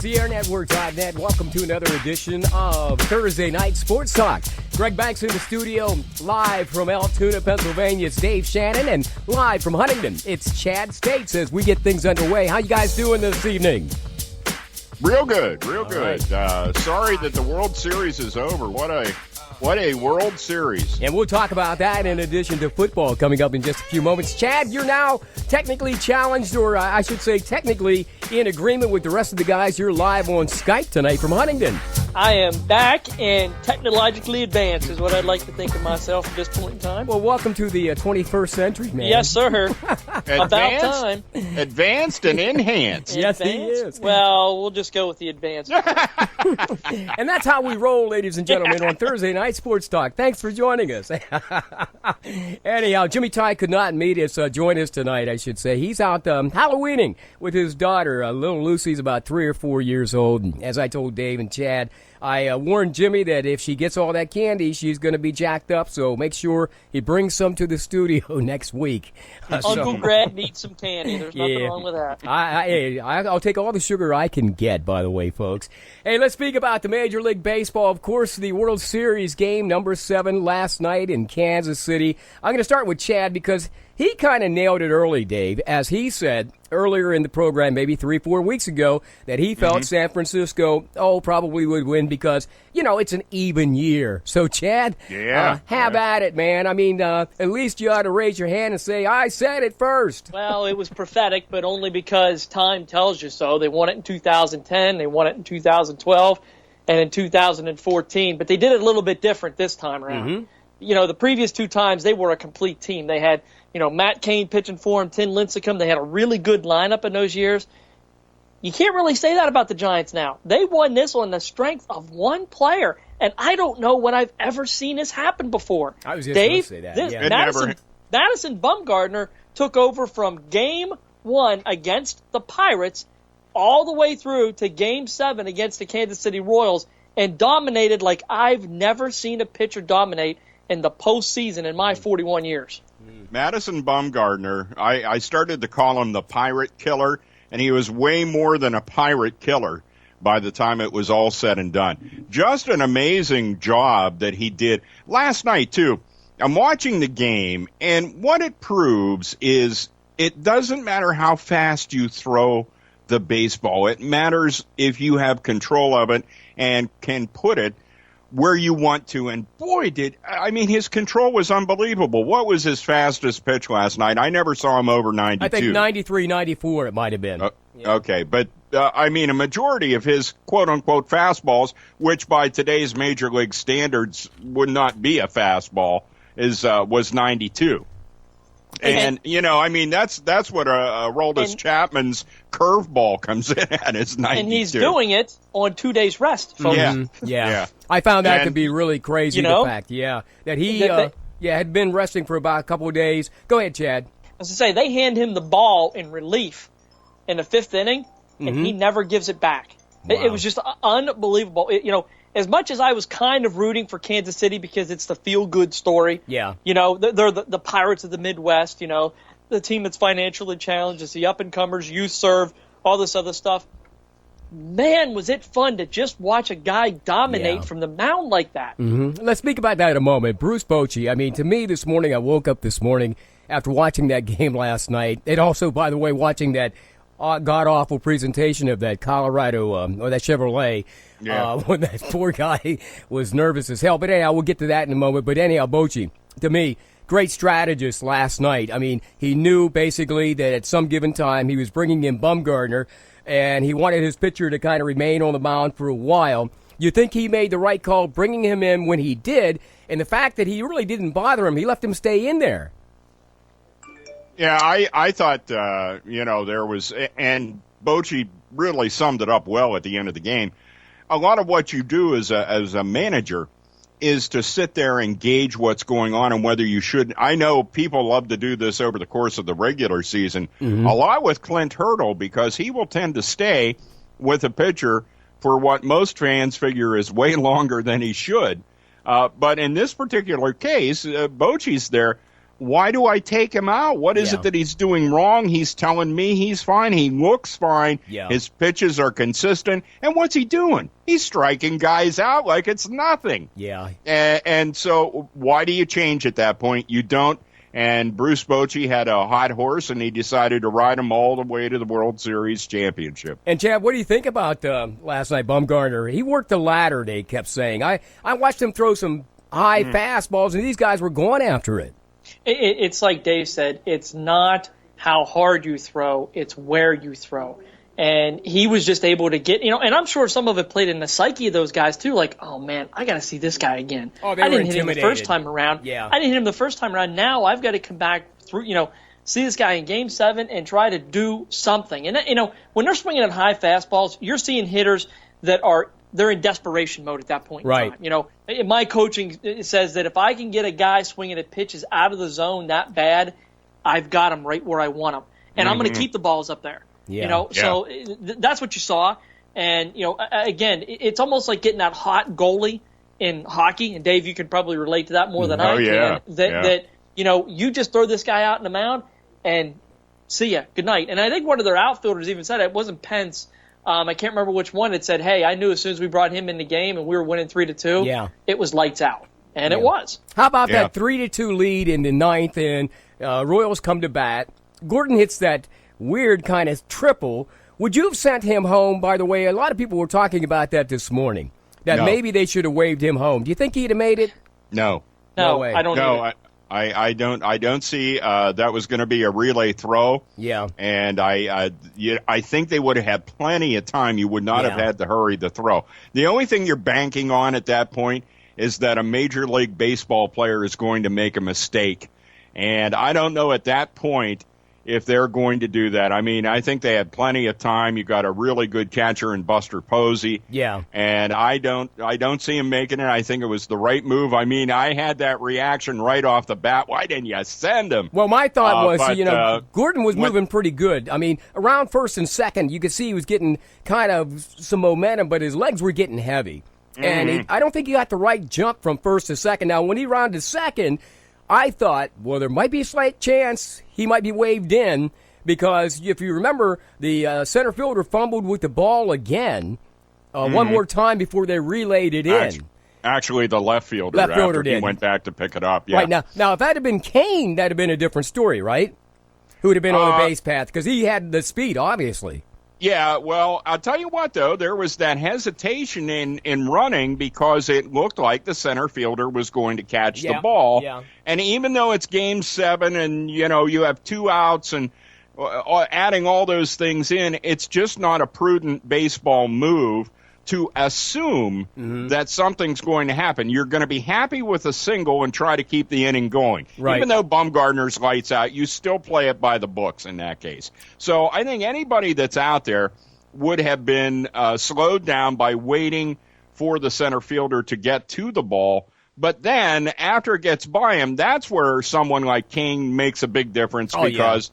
TheAirNetwork.net. Welcome to another edition of Thursday Night Sports Talk. Greg Banks in the studio, live from Altoona, Pennsylvania. It's Dave Shannon, and live from Huntington, it's Chad States as we get things underway. How you guys doing this evening? Real good, real good. Right. Sorry that the World Series is over. What a World Series. And we'll talk about that in addition to football coming up in just a few moments. Chad, you're now technically challenged, or I should say technically in agreement with the rest of the guys. You're live on Skype tonight from Huntington. I am back and technologically advanced is what I'd like to think of myself at this point in time. Well, welcome to the 21st century, man. Yes, sir. About time. Advanced and enhanced. Yes, he is. Well, we'll just go with the advanced. And that's how we roll, ladies and gentlemen, on Thursday Night Sports Talk. Thanks for joining us. Anyhow, Jimmy Ty could not meet us, join us tonight, I should say. He's out Halloweening with his daughter, little Lucy's about 3 or 4 years old. And as I told Dave and Chad, I warned Jimmy that if she gets all that candy, she's going to be jacked up, so make sure he brings some to the studio next week. Uncle Greg needs some candy. There's nothing wrong with that. I'll take all the sugar I can get, by the way, folks. Hey, let's speak about the Major League Baseball. Of course, the World Series game number 7 last night in Kansas City. I'm going to start with Chad because he kind of nailed it early, Dave, as he said earlier in the program, maybe 3-4 weeks ago, that he felt San Francisco, probably would win because, it's an even year. So, Chad, have at it, man. I mean, at least you ought to raise your hand and say, I said it first. Well, it was prophetic, but only because time tells you so. They won it in 2010, they won it in 2012, and in 2014, but they did it a little bit different this time around. The previous 2 times, they were a complete team. They had, Matt Cain pitching for him, Tim Lincecum. They had a really good lineup in those years. You can't really say that about the Giants now. They won this on the strength of one player, and I don't know when I've ever seen this happen before. I was just going to say that. Madison Bumgarner took over from Game 1 against the Pirates all the way through to Game 7 against the Kansas City Royals and dominated like I've never seen a pitcher dominate in the postseason in my 41 years. Madison Bumgarner, I started to call him the Pirate Killer, and he was way more than a Pirate Killer by the time it was all said and done. Just an amazing job that he did. Last night, too, I'm watching the game, and what it proves is it doesn't matter how fast you throw the baseball. It matters if you have control of it and can put it where you want to. And boy, his control was unbelievable. What was his fastest pitch last night? I never saw him over 92. I think 93, 94 it might have been. Okay, but a majority of his quote-unquote fastballs, which by today's Major League standards would not be a fastball, was 92. And, that's what Aroldis Chapman's curveball comes in at, is 92. And he's doing it on 2 days rest, folks. Yeah. I found that to be really crazy, the fact, that he had been resting for about a couple of days. Go ahead, Chad. As I say, they hand him the ball in relief in the 5th inning, and he never gives it back. Wow. It was just unbelievable. As much as I was kind of rooting for Kansas City because it's the feel-good story. Yeah. They're the Pirates of the Midwest, the team that's financially challenged. It's the up-and-comers, youth serve, all this other stuff. Man, was it fun to just watch a guy dominate from the mound like that. Let's speak about that in a moment. Bruce Bochy, to me this morning, I woke up this morning after watching that game last night. And also, by the way, watching that god-awful presentation of that Colorado, or that Chevrolet, when that poor guy was nervous as hell. But anyhow, we'll get to that in a moment. But anyhow, Bochy, to me, great strategist last night. He knew basically that at some given time he was bringing in Bumgarner, and he wanted his pitcher to kind of remain on the mound for a while. You think he made the right call bringing him in when he did, and the fact that he really didn't bother him, he left him stay in there. Yeah, I thought, there was, and Bochy really summed it up well at the end of the game. A lot of what you do as a manager is to sit there and gauge what's going on and whether you should. I know people love to do this over the course of the regular season, a lot with Clint Hurdle, because he will tend to stay with a pitcher for what most fans figure is way longer than he should. But in this particular case, Bochy's there. why do I take him out? What is it that he's doing wrong? He's telling me he's fine. He looks fine. Yeah. His pitches are consistent. And what's he doing? He's striking guys out like it's nothing. Yeah. And so why do you change at that point? You don't. And Bruce Bochy had a hot horse, and he decided to ride him all the way to the World Series championship. And, Chad, what do you think about last night, Bumgarner? He worked the ladder, they kept saying. I watched him throw some high fastballs, and these guys were going after it. It's like Dave said, it's not how hard you throw, it's where you throw. And he was just able to get, and I'm sure some of it played in the psyche of those guys too, like, oh man, I got to see this guy again. Oh, I didn't hit him the first time around. Yeah. I didn't hit him the first time around. Now I've got to come back through, see this guy in Game 7 and try to do something. And, when they're swinging at high fastballs, you're seeing hitters that they're in desperation mode at that point in time. My coaching says that if I can get a guy swinging at pitches out of the zone that bad, I've got him right where I want him. And I'm going to keep the balls up there. So that's what you saw. And, again, it's almost like getting that hot goalie in hockey. And, Dave, you can probably relate to that more than I can. That you just throw this guy out in the mound and see ya. Good night. And I think one of their outfielders even said it wasn't Pence. I can't remember which one. It said, hey, I knew as soon as we brought him in the game and we were winning 3-2, it was lights out. And it was. How about that 3-2 lead in the ninth, and Royals come to bat? Gordon hits that weird kind of triple. Would you have sent him home? By the way, a lot of people were talking about that this morning, that maybe they should have waved him home. Do you think he'd have made it? No way. I don't know. I don't see that was going to be a relay throw. Yeah. And I think they would have had plenty of time. You would not have had to hurry the throw. The only thing you're banking on at that point is that a Major League Baseball player is going to make a mistake. And I don't know at that point if they're going to do that. I mean, I think they had plenty of time. You got a really good catcher in Buster Posey. Yeah. And I don't see him making it. I think it was the right move. I mean, I had that reaction right off the bat. Why didn't you send him? Well, my thought was, Gordon was moving pretty good. I mean, around first and second, you could see he was getting kind of some momentum, but his legs were getting heavy. And I don't think he got the right jump from first to second. Now, when he rounded second, I thought, well, there might be a slight chance he might be waved in, because if you remember, the center fielder fumbled with the ball again one more time before they relayed it in. Actually, the left fielder after he went back to pick it up. Yeah. Right, now, if that had been Kane, that would have been a different story, right? Who would have been on the base path, because he had the speed, obviously. Yeah, well, I'll tell you what, though. There was that hesitation in running because it looked like the center fielder was going to catch the ball. Yeah. And even though it's Game 7 and, you have 2 outs and adding all those things in, it's just not a prudent baseball move to assume that something's going to happen. You're going to be happy with a single and try to keep the inning going. Right. Even though Bumgarner's lights out, you still play it by the books in that case. So I think anybody that's out there would have been slowed down by waiting for the center fielder to get to the ball. But then after it gets by him, that's where someone like King makes a big difference because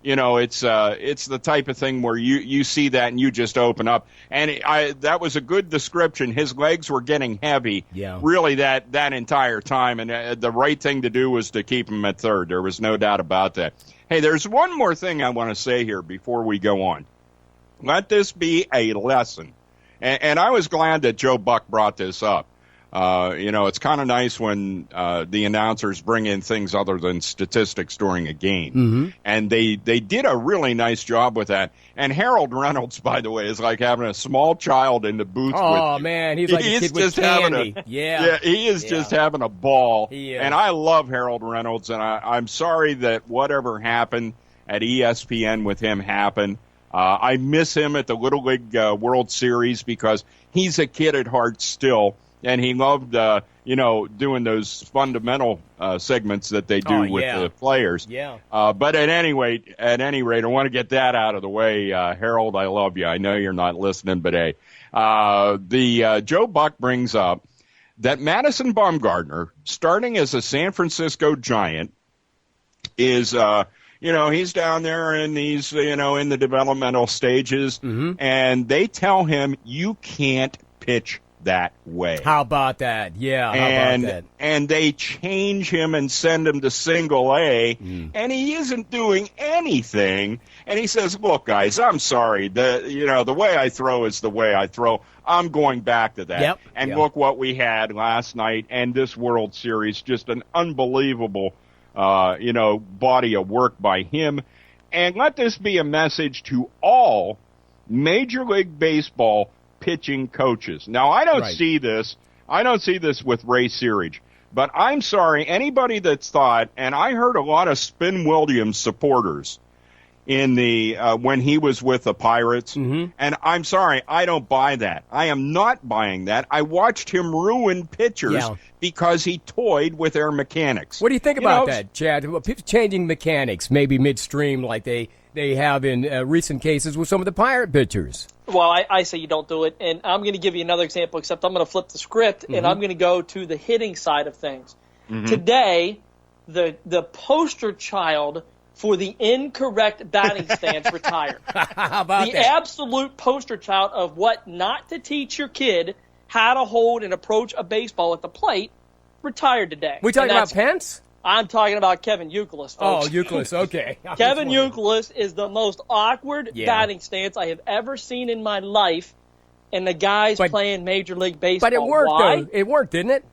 it's the type of thing where you see that and you just open up. And that was a good description. His legs were getting heavy really that entire time. And the right thing to do was to keep him at third. There was no doubt about that. Hey, there's one more thing I want to say here before we go on. Let this be a lesson. And I was glad that Joe Buck brought this up. It's kind of nice when the announcers bring in things other than statistics during a game. And they did a really nice job with that. And Harold Reynolds, by the way, is like having a small child in the booth with you. Oh, man, he's like a kid with candy. He is just having a ball. He is. And I love Harold Reynolds, and I'm sorry that whatever happened at ESPN with him happened. I miss him at the Little League World Series because he's a kid at heart still. And he loved, doing those fundamental segments that they do with the players. Yeah. But at any rate, I want to get that out of the way. Harold, I love you. I know you're not listening, but hey, Joe Buck brings up that Madison Bumgarner, starting as a San Francisco Giant, is, he's down there in these, in the developmental stages, and they tell him you can't pitch that way. How about that? Yeah, how about that? And they change him and send him to single A, and he isn't doing anything. And he says, "Look, guys, I'm sorry. The way I throw is the way I throw. I'm going back to that." Yep. Look what we had last night and this World Series, just an unbelievable, body of work by him. And let this be a message to all Major League Baseball pitching coaches. Now, I don't see this. I don't see this with Ray Searage. But I'm sorry, anybody that's thought, and I heard a lot of Spin Williams supporters in the when he was with the Pirates, and I'm sorry, I don't buy that. I am not buying that. I watched him ruin pitchers because he toyed with their mechanics. What do you think about that, Chad? Changing mechanics, maybe midstream, like they have in recent cases with some of the Pirate pitchers. Well, I say you don't do it, and I'm going to give you another example, except I'm going to flip the script, and I'm going to go to the hitting side of things. Today, the poster child for the incorrect batting stance retired. How about the that? absolute poster child of what not to teach your kid how to hold and approach a baseball at the plate retired today. We talking about Pence? I'm talking about Kevin Youkilis, folks. Oh, Youkilis, okay. Kevin Youkilis is the most awkward batting stance I have ever seen in my life, and the guy's playing Major League Baseball. But it worked, Why? though. It worked, didn't it?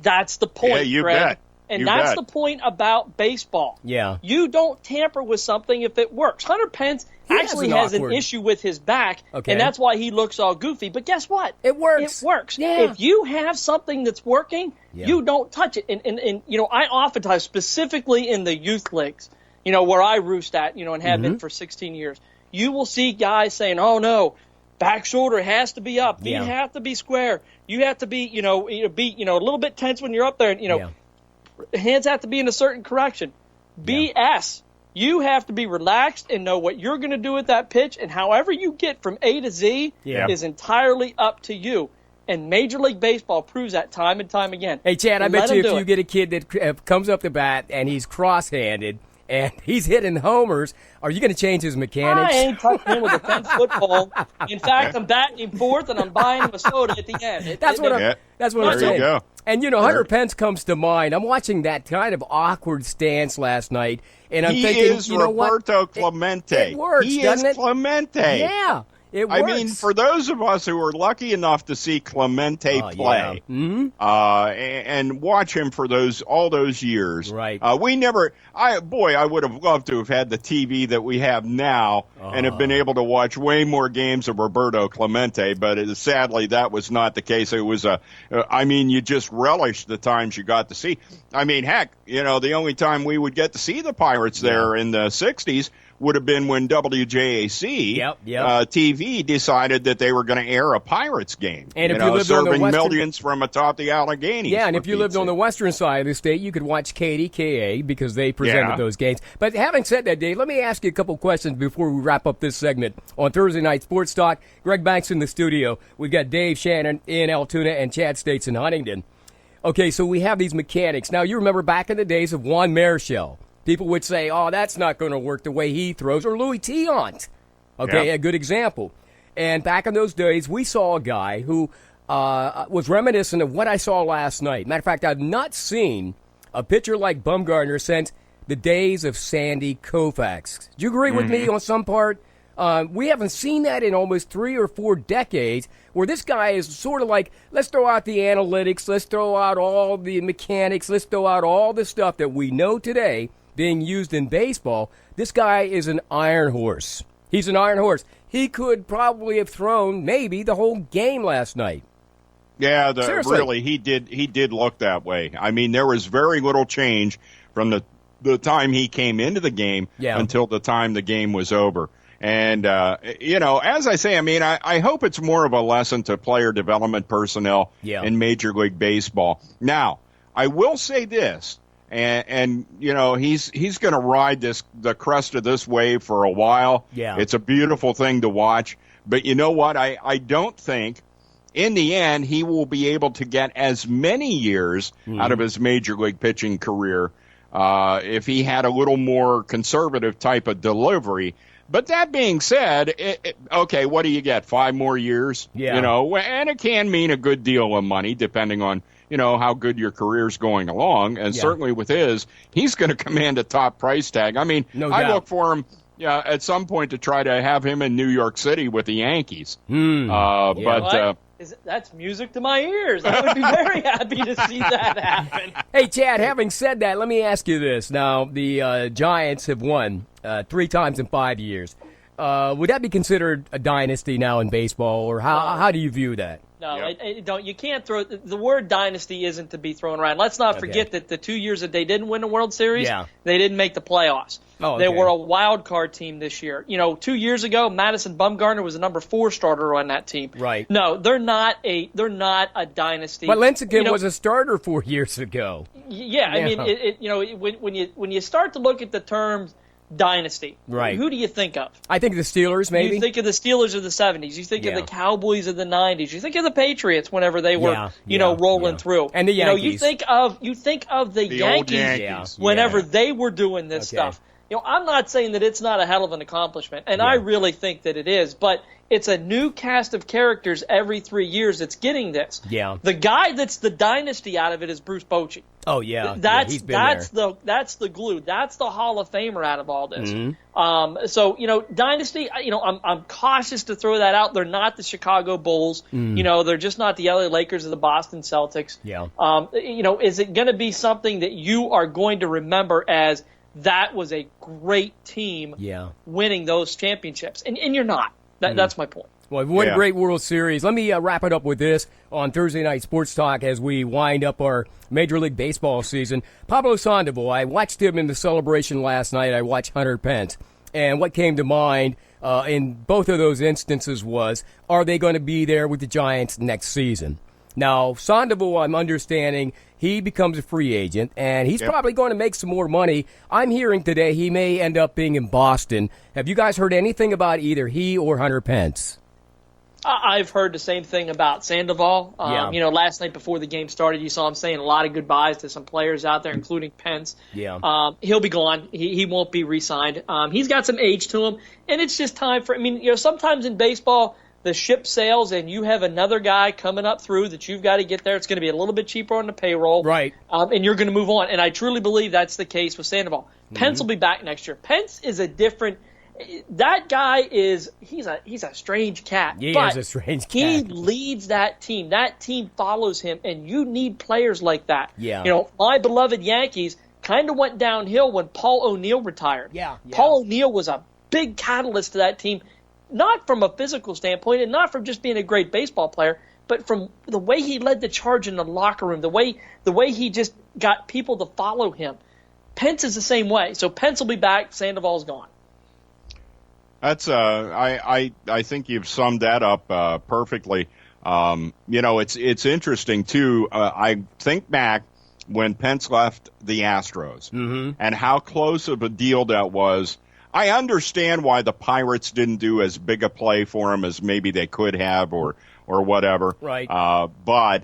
That's the point, Yeah, you Greg. bet. And You that's bet. the point about baseball. Yeah. You don't tamper with something if it works. Hunter Pence actually has an issue with his back, and that's why he looks all goofy. But guess what? It works. It works. Yeah. If you have something that's working, you don't touch it. And I oftentimes, specifically in the youth leagues, where I roost at, and have been for 16 years, you will see guys saying, "Oh, no, back shoulder has to be up. You have to be square. You have to be, a little bit tense when you're up there, and, hands have to be in a certain correction." BS. You have to be relaxed and know what you're going to do with that pitch, and however you get from A to Z is entirely up to you. And Major League Baseball proves that time and time again. Hey, Chad, I bet Let you him if do you it. get a kid that comes up the bat and he's cross-handed and he's hitting homers, are you going to change his mechanics? I ain't touching him with a 10 football. In fact, I'm batting him fourth, and I'm buying him a soda at the end. That's what I'm There saying. you go. And, Hunter Pence comes to mind. I'm watching that kind of awkward stance last night, and I'm thinking, is you know what? Roberto Clemente. It works, he doesn't is it? Clemente. Yeah, it works. I mean, for those of us who were lucky enough to see Clemente play and watch him for all those years, right? I would have loved to have had the TV that we have now and have been able to watch way more games of Roberto Clemente. But sadly, that was not the case. It was you just relished the times you got to see. I mean, heck, the only time we would get to see the Pirates there in the '60s would have been when WJAC TV decided that they were going to air a Pirates game. And if you lived on the serving western, millions from atop the Alleghenies. Yeah, and if you lived on the western side of the state, you could watch KDKA because they presented those games. But having said that, Dave, let me ask you a couple questions before we wrap up this segment on Thursday Night Sports Talk. Greg Banks in the studio. We've got Dave, Shannon in Altoona, and Chad States in Huntington. Okay, so we have these mechanics. Now, you remember back in the days of Juan Marichal. People would say, "Oh, that's not going to work the way he throws," or Louis Tiant. Okay, a good example. And back in those days, we saw a guy who was reminiscent of what I saw last night. Matter of fact, I've not seen a pitcher like Bumgarner since the days of Sandy Koufax. Do you agree with me on some part? We haven't seen that in almost 3 or 4 decades, where this guy is sort of like, let's throw out the analytics, let's throw out all the mechanics, let's throw out all the stuff that we know today being used in baseball. This guy is an iron horse. He's an iron horse. He could probably have thrown maybe the whole game last night. Yeah, Seriously. really, he did look that way. I mean, there was very little change from the time he came into the game until the time the game was over. And, as I say, I mean, I hope it's more of a lesson to player development personnel in Major League Baseball. Now, I will say this. And he's going to ride the crest of this wave for a while. Yeah. It's a beautiful thing to watch. But you know what? I don't think in the end he will be able to get as many years out of his Major League pitching career if he had a little more conservative type of delivery But that being said, okay, what do you get? 5 more years? Yeah. You know, and it can mean a good deal of money depending on, you know, how good your career's going along. And certainly with he's going to command a top price tag. I mean, no I doubt. look for him at some point to try to have him in New York City with the Yankees. But that's music to my ears. I would be very happy to see that happen. Hey, Chad, having said that, let me ask you this. Now, the Giants have won 3 times in 5 years. Would that be considered a dynasty now in baseball, or how do you view that? No, don't. You can't throw the word dynasty isn't to be thrown around. Let's not forget that the 2 years that they didn't win the World Series, they didn't make the playoffs. They were a wild card team this year. You know, 2 years ago, Madison Bumgarner was the number 4 starter on that team. Right. No, they're not a dynasty. But Lincecum was a starter 4 years ago. Yeah, I mean, when you start to look at the terms dynasty, right? Who do you think of? I think the Steelers, maybe. You think of the Steelers of the 70s. You think of the Cowboys of the 90s. You think of the Patriots whenever they were, rolling through. And the Yankees. You think of the Yankees whenever they were doing this stuff. You know, I'm not saying that it's not a hell of an accomplishment, and I really think that it is, but it's a new cast of characters every 3 years that's getting this. Yeah. The guy that's the dynasty out of it is Bruce Bochy. Oh yeah, that's the glue. That's the Hall of Famer out of all this. Mm-hmm. So dynasty. I'm cautious to throw that out. They're not the Chicago Bulls. They're just not the LA Lakers or the Boston Celtics. Yeah. Is it going to be something that you are going to remember as that was a great team winning those championships? And you're not. That's my point. Well, we've won a great World Series. Let me wrap it up with this on Thursday Night Sports Talk as we wind up our Major League Baseball season. Pablo Sandoval, I watched him in the celebration last night. I watched Hunter Pence. And what came to mind in both of those instances was, are they going to be there with the Giants next season? Now, Sandoval, I'm understanding, he becomes a free agent, and he's probably going to make some more money. I'm hearing today he may end up being in Boston. Have you guys heard anything about either he or Hunter Pence? I've heard the same thing about Sandoval. Last night before the game started, you saw him saying a lot of goodbyes to some players out there, including Pence. Yeah. He'll be gone. He won't be re-signed. He's got some age to him, and it's just time for – sometimes in baseball the ship sails and you have another guy coming up through that you've got to get there. It's going to be a little bit cheaper on the payroll. Right. And you're going to move on. And I truly believe that's the case with Sandoval. Pence will be back next year. Pence is a different – that guy is he's a strange cat. He is a strange cat. He leads that team. That team follows him, and you need players like that. Yeah. My beloved Yankees kind of went downhill when Paul O'Neill retired. Yeah. Paul O'Neill was a big catalyst to that team, not from a physical standpoint and not from just being a great baseball player, but from the way he led the charge in the locker room, the way he just got people to follow him. Pence is the same way. So Pence will be back. Sandoval's gone. That's I think you've summed that up perfectly. It's interesting too. I think back when Pence left the Astros and how close of a deal that was. I understand why the Pirates didn't do as big a play for him as maybe they could have or whatever. Right. But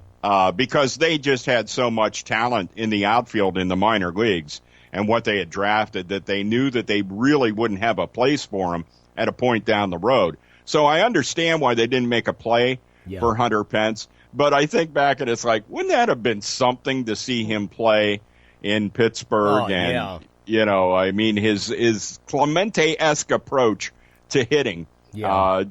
because they just had so much talent in the outfield in the minor leagues and what they had drafted that they knew that they really wouldn't have a place for him at a point down the road. So I understand why they didn't make a play for Hunter Pence. But I think back and it's like, wouldn't that have been something to see him play in Pittsburgh? His Clemente-esque approach to hitting. Yeah.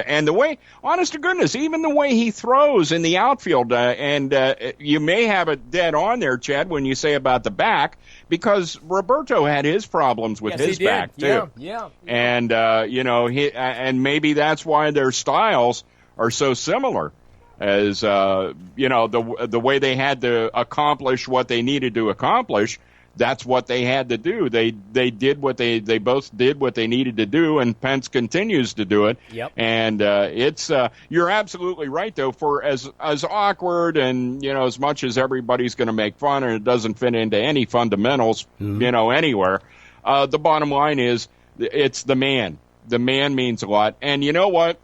And the way, honest to goodness, even the way he throws in the outfield, you may have it dead on there, Chad, when you say about the back, because Roberto had his problems with his back too. Yeah. And and maybe that's why their styles are so similar, as the way they had to accomplish what they needed to accomplish. That's what they had to do. They did what they both did what they needed to do, and Pence continues to do it. Yep. And it's you're absolutely right though. For as awkward and as much as everybody's going to make fun and it doesn't fit into any fundamentals anywhere. The bottom line is it's the man. The man means a lot. And you know what?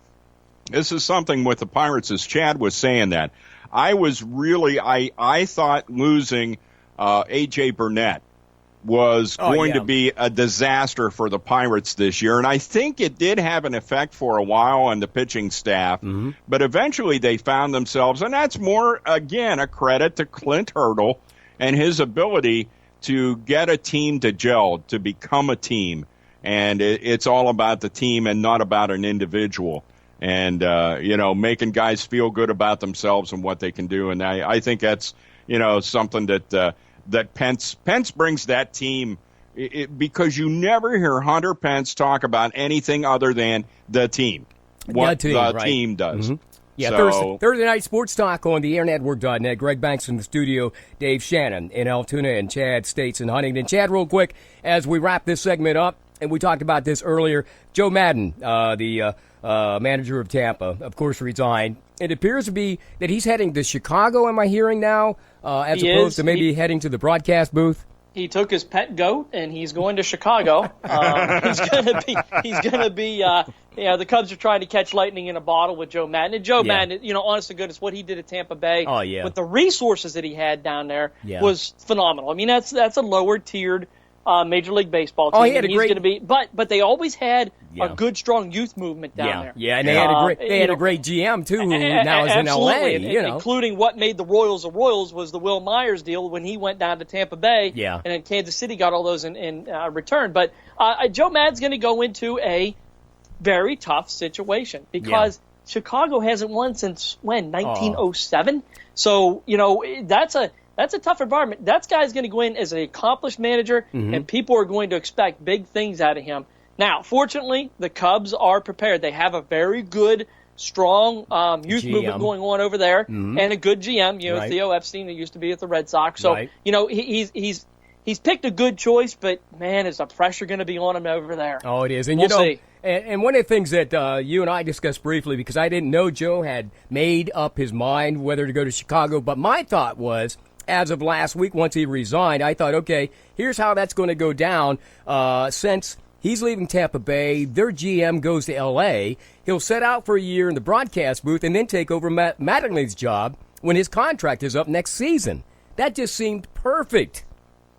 This is something with the Pirates, as Chad was saying that. I thought losing A.J. Burnett was going yeah. to be a disaster for the Pirates this year. And I think it did have an effect for a while on the pitching staff. But eventually they found themselves, and that's more, again, a credit to Clint Hurdle and his ability to get a team to gel, to become a team. And it's all about the team and not about an individual. And, making guys feel good about themselves and what they can do. And I think that's, something that Pence brings that team, because you never hear Hunter Pence talk about anything other than the team, what the team does. Yeah, so, Thursday night sports talk on the airnetwork.net. Greg Banks in the studio, Dave Shannon in Altoona, and Chad States in Huntington. Chad, real quick, as we wrap this segment up, and we talked about this earlier, Joe Madden, the manager of Tampa, of course, resigned. It appears to be that he's heading to Chicago, am I hearing now, as opposed to maybe heading to the broadcast booth? He took his pet goat and he's going to Chicago. He's going to be. The Cubs are trying to catch lightning in a bottle with Joe Madden. And Joe Madden, honest to goodness, what he did at Tampa Bay with the resources that he had down there was phenomenal. I mean, that's a lower tiered Major League Baseball team. He had he's going to be, but they always had a good, strong youth movement down there. Yeah, and they had a great GM too, who now is in LA. Including what made the Royals the Royals was the Will Myers deal when he went down to Tampa Bay. Yeah. And then Kansas City got all those in return. But Joe Madden's going to go into a very tough situation because Chicago hasn't won since when, 1907. So that's a tough environment. That guy's going to go in as an accomplished manager, and people are going to expect big things out of him. Now, fortunately, the Cubs are prepared. They have a very good, strong youth movement going on over there, and a good GM, Theo Epstein, who used to be at the Red Sox. So, he's picked a good choice, but, man, is the pressure going to be on him over there? Oh, it is. And, we'll see. And one of the things that you and I discussed briefly, because I didn't know Joe had made up his mind whether to go to Chicago, but my thought was, as of last week, once he resigned, I thought, okay, here's how that's going to go down. Since he's leaving Tampa Bay, their GM goes to L.A., he'll set out for a year in the broadcast booth and then take over Mattingly's job when his contract is up next season. That just seemed perfect.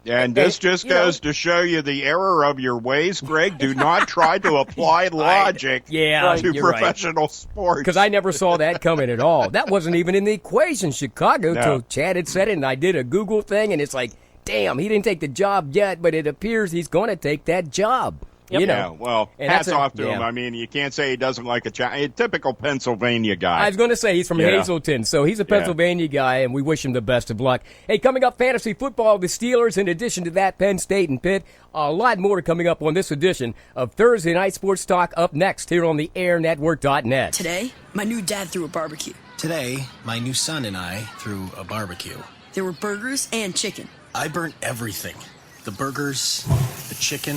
And this just goes to show you the error of your ways, Greg. Do not try to apply logic to professional sports. Because I never saw that coming at all. That wasn't even in the equation, Chicago, till Chad had said it, and I did a Google thing, and it's like, damn, he didn't take the job yet, but it appears he's going to take that job. Yep. Yeah, well, hats off to him. I mean, you can't say he doesn't like a typical Pennsylvania guy. I was going to say he's from Hazleton, so he's a Pennsylvania guy, and we wish him the best of luck. Hey, coming up, fantasy football, the Steelers. In addition to that, Penn State and Pitt. A lot more coming up on this edition of Thursday Night Sports Talk up next here on the airnetwork.net. Today, my new dad threw a barbecue. Today, my new son and I threw a barbecue. There were burgers and chicken. I burnt everything. The burgers, the chicken,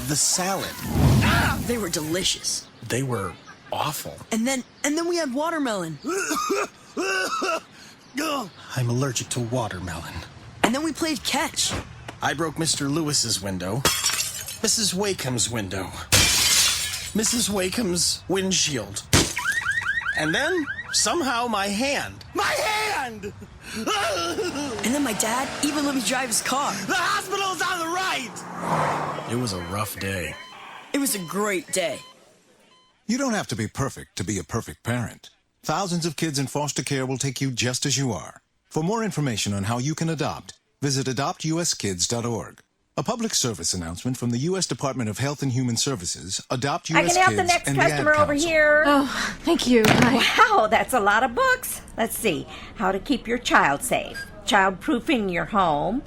the salad. They were delicious. They were awful. And then we had watermelon. I'm allergic to watermelon. And then we played catch. I broke Mr. Lewis's window, Mrs. Wakeham's window, Mrs. Wakeham's windshield. And then, somehow, my hand. My hand! And then my dad even let me drive his car. The hospital's on the right! It was a rough day. It was a great day. You don't have to be perfect to be a perfect parent. Thousands of kids in foster care will take you just as you are. For more information on how you can adopt, visit adoptuskids.org. A public service announcement from the U.S. Department of Health and Human Services, Adopt U.S. Kids, I can help the next and customer the Ad over Council. here. Oh, thank you. Hi. Wow, that's a lot of books. Let's see. How to keep your child safe. Child-proofing your home.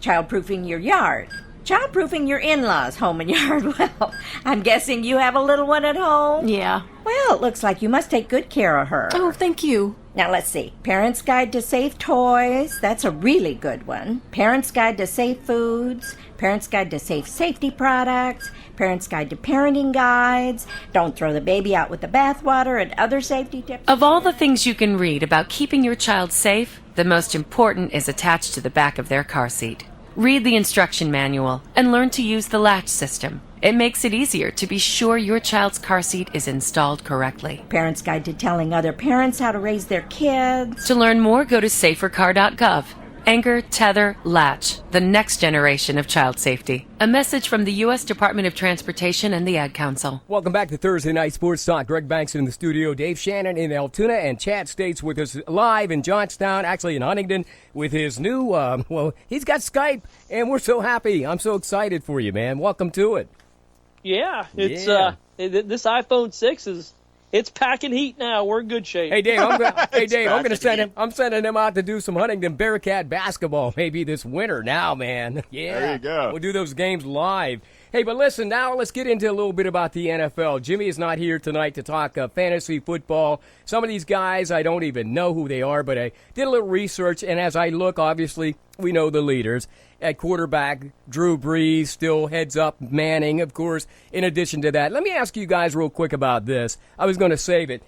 Child-proofing your yard. Child-proofing your in-laws' home and yard. Well, I'm guessing you have a little one at home? Yeah. Well, it looks like you must take good care of her. Oh, thank you. Now, let's see. Parent's Guide to Safe Toys. That's a really good one. Parent's Guide to Safe Foods. Parent's Guide to Safe Safety Products. Parent's Guide to Parenting Guides. Don't throw the baby out with the bathwater and other safety tips. Of all the things you can read about keeping your child safe, the most important is attached to the back of their car seat. Read the instruction manual and learn to use the latch system. It makes it easier to be sure your child's car seat is installed correctly. Parent's Guide to Telling Other Parents How to Raise Their Kids. To learn more, go to safercar.gov. Anchor, Tether, Latch, the next generation of child safety. A message from the U.S. Department of Transportation and the Ad Council. Welcome back to Thursday Night Sports Talk. Greg Banks in the studio, Dave Shannon in Altoona, and Chad States with us live in Johnstown, actually in Huntington, with his new, he's got Skype, and we're so happy. I'm so excited for you, man. Welcome to it. Yeah, it's this iPhone 6 it's packing heat now. We're in good shape. Hey Dave, I'm sending him out to do some Huntington Bearcat basketball maybe this winter now, man. Yeah. There you go. We'll do those games live. Hey, but listen, now let's get into a little bit about the NFL. Jimmy is not here tonight to talk fantasy football. Some of these guys, I don't even know who they are, but I did a little research, and as I look, obviously, we know the leaders. At quarterback, Drew Brees, still heads up, Manning, of course. In addition to that, let me ask you guys real quick about this. I was going to save it.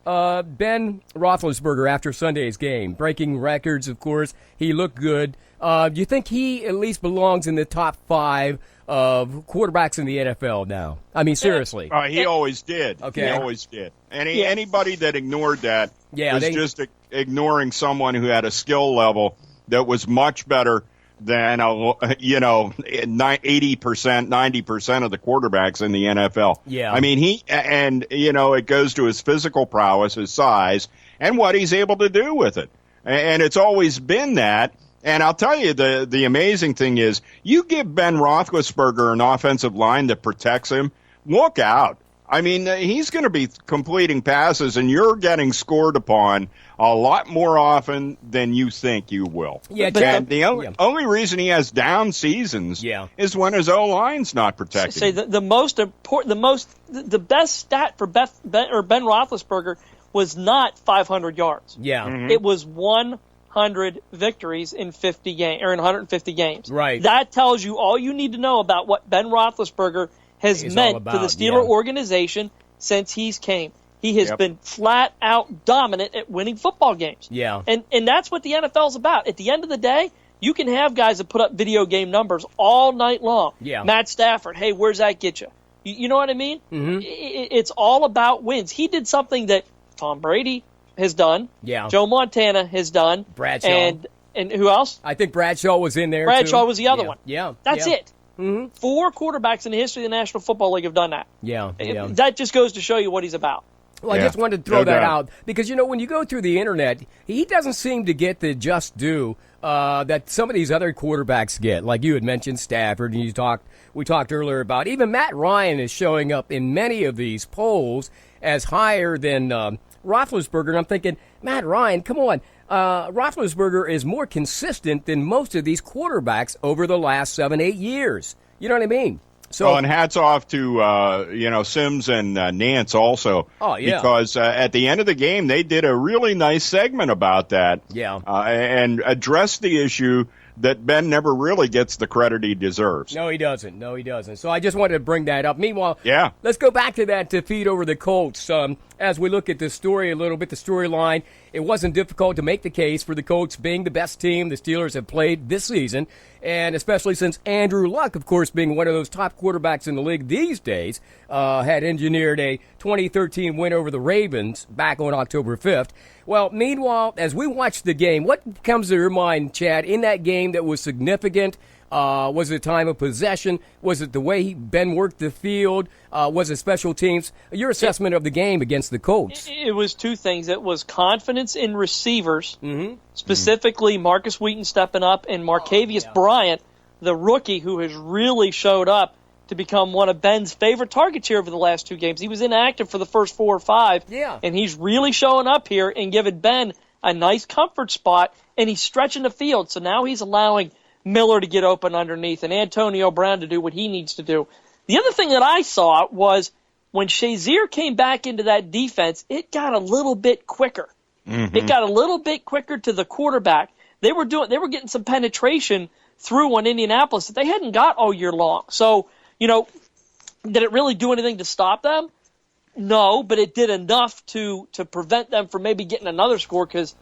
Ben Roethlisberger after Sunday's game, breaking records, of course. He looked good. Do you think he at least belongs in the top 5 of quarterbacks in the NFL now? I mean, seriously. He always did. Okay. He always did. Anybody that ignored that was just ignoring someone who had a skill level that was much better than 80%, 90% of the quarterbacks in the NFL. Yeah. I mean, it goes to his physical prowess, his size, and what he's able to do with it. And it's always been that. And I'll tell you, the amazing thing is, you give Ben Roethlisberger an offensive line that protects him, look out. I mean, he's going to be completing passes, and you're getting scored upon a lot more often than you think you will. Yeah, and the only reason he has down seasons is when his O-line's not protected. Say the best stat for Ben Roethlisberger was not 500 yards. Yeah, It was 100 victories in 50 games or in 150 games. Right. That tells you all you need to know about what Ben Roethlisberger has meant to the Steeler organization since he's came. He has been flat out dominant at winning football games. Yeah. And that's what the NFL's about. At the end of the day, you can have guys that put up video game numbers all night long. Yeah. Matt Stafford, hey, where's that get you? You know what I mean? Mm-hmm. It's all about wins. He did something that Tom Brady has done. Yeah. Joe Montana has done. Bradshaw. And who else? I think Bradshaw was in there, Bradshaw too. was the other one. Yeah. That's it. Mm-hmm. 4 quarterbacks in the history of the National Football League have done that. Yeah. That just goes to show you what he's about. Well, I just wanted to throw that out because, when you go through the Internet, he doesn't seem to get the just due that some of these other quarterbacks get. Like you had mentioned Stafford, and we talked earlier about even Matt Ryan is showing up in many of these polls as higher than Roethlisberger. And I'm thinking, Matt Ryan, come on. Roethlisberger is more consistent than most of these quarterbacks over the last 7-8 years. You know what I mean? So, and hats off to Sims and Nance also. Oh, yeah. Because at the end of the game, they did a really nice segment about that. Yeah. And addressed the issue that Ben never really gets the credit he deserves. No, he doesn't. So I just wanted to bring that up. Meanwhile, let's go back to that defeat over the Colts. As we look at the story a little bit, the storyline, it wasn't difficult to make the case for the Colts being the best team the Steelers have played this season, and especially since Andrew Luck, of course, being one of those top quarterbacks in the league these days, had engineered a 2013 win over the Ravens back on October 5th. Well, meanwhile, as we watch the game, what comes to your mind, Chad, in that game that was significant? Was it time of possession? Was it the way Ben worked the field? Was it special teams? Your assessment of the game against the Colts? It was 2 things. It was confidence in receivers, specifically Marcus Wheaton stepping up and Marcavius Bryant, the rookie who has really showed up to become one of Ben's favorite targets here over the last 2 games. He was inactive for the first 4 or 5, and he's really showing up here and giving Ben a nice comfort spot, and he's stretching the field. So now he's allowing Miller to get open underneath and Antonio Brown to do what he needs to do. The other thing that I saw was when Shazier came back into that defense, it got a little bit quicker. Mm-hmm. It got a little bit quicker to the quarterback. They were getting some penetration through on Indianapolis that they hadn't got all year long. So, did it really do anything to stop them? No, but it did enough to prevent them from maybe getting another score because,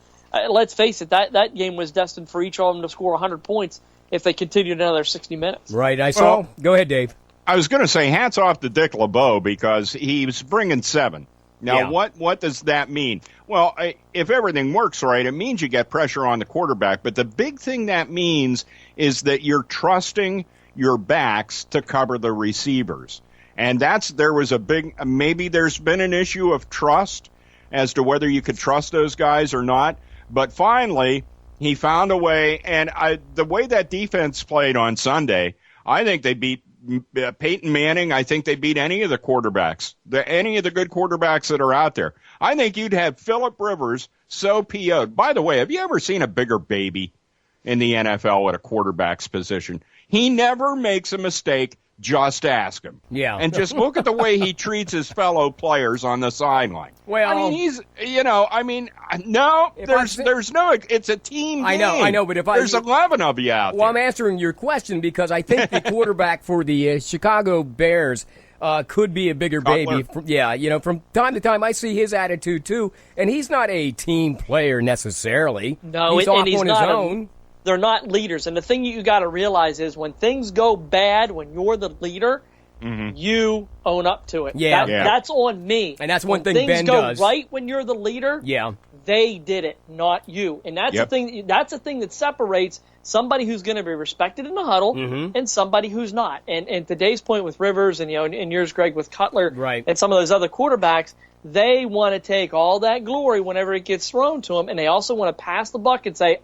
let's face it, that game was destined for each of them to score 100 points if they continued another 60 minutes. Right, I saw. Go ahead, Dave. I was going to say hats off to Dick LeBeau because he was bringing 7. Now, what does that mean? Well, if everything works right, it means you get pressure on the quarterback. But the big thing that means is that you're trusting your backs to cover the receivers. And maybe there's been an issue of trust as to whether you could trust those guys or not. But finally, he found a way. And the way that defense played on Sunday, I think they beat Peyton Manning. I think they beat any of the quarterbacks, any of the good quarterbacks that are out there. I think you'd have Phillip Rivers so PO'd. By the way, have you ever seen a bigger baby in the NFL at a quarterback's position? He never makes a mistake. Just ask him. Yeah. And just look at the way he treats his fellow players on the sideline. Well, I mean, it's a team game. I know, but there's 11 of you out there. Well, I'm answering your question because I think the quarterback for the Chicago Bears could be a bigger baby. From time to time I see his attitude too, and he's not a team player necessarily. No, he's off on his own. They're not leaders. And the thing you got to realize is when things go bad, when you're the leader, you own up to it. That's on me. And that's one thing Ben does. Things go right when you're the leader. Yeah. They did it, not you. And that's the thing. That's the thing that separates somebody who's going to be respected in the huddle and somebody who's not. And today's point with Rivers and and yours, Greg, with Cutler and some of those other quarterbacks, they want to take all that glory whenever it gets thrown to them, and they also want to pass the buck and say,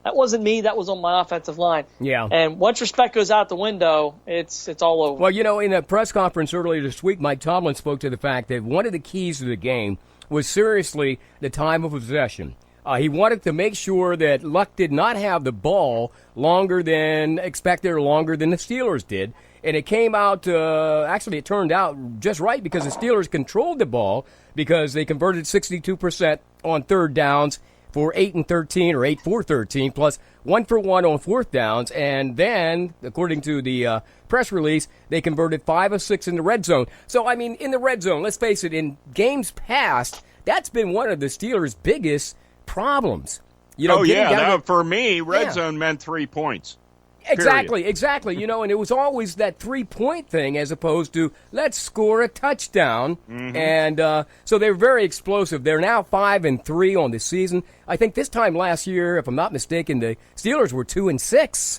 that wasn't me. That was on my offensive line. Yeah. And once respect goes out the window, it's all over. Well, in a press conference earlier this week, Mike Tomlin spoke to the fact that one of the keys to the game was seriously the time of possession. He wanted to make sure that Luck did not have the ball longer than expected or longer than the Steelers did. And it came out, it turned out just right because the Steelers controlled the ball because they converted 62% on third downs for 8 and 13 or 8 for 13, plus 1 for 1 on fourth downs. And then, according to the press release, they converted 5 of 6 in the red zone. So, I mean, in the red zone, let's face it, in games past, that's been one of the Steelers' biggest problems. For me, red zone meant 3 points. Exactly. And it was always that 3-point thing as opposed to let's score a touchdown. And so they're very explosive. They're now 5-3 on the season. I think this time last year, if I'm not mistaken, the Steelers were 2-6.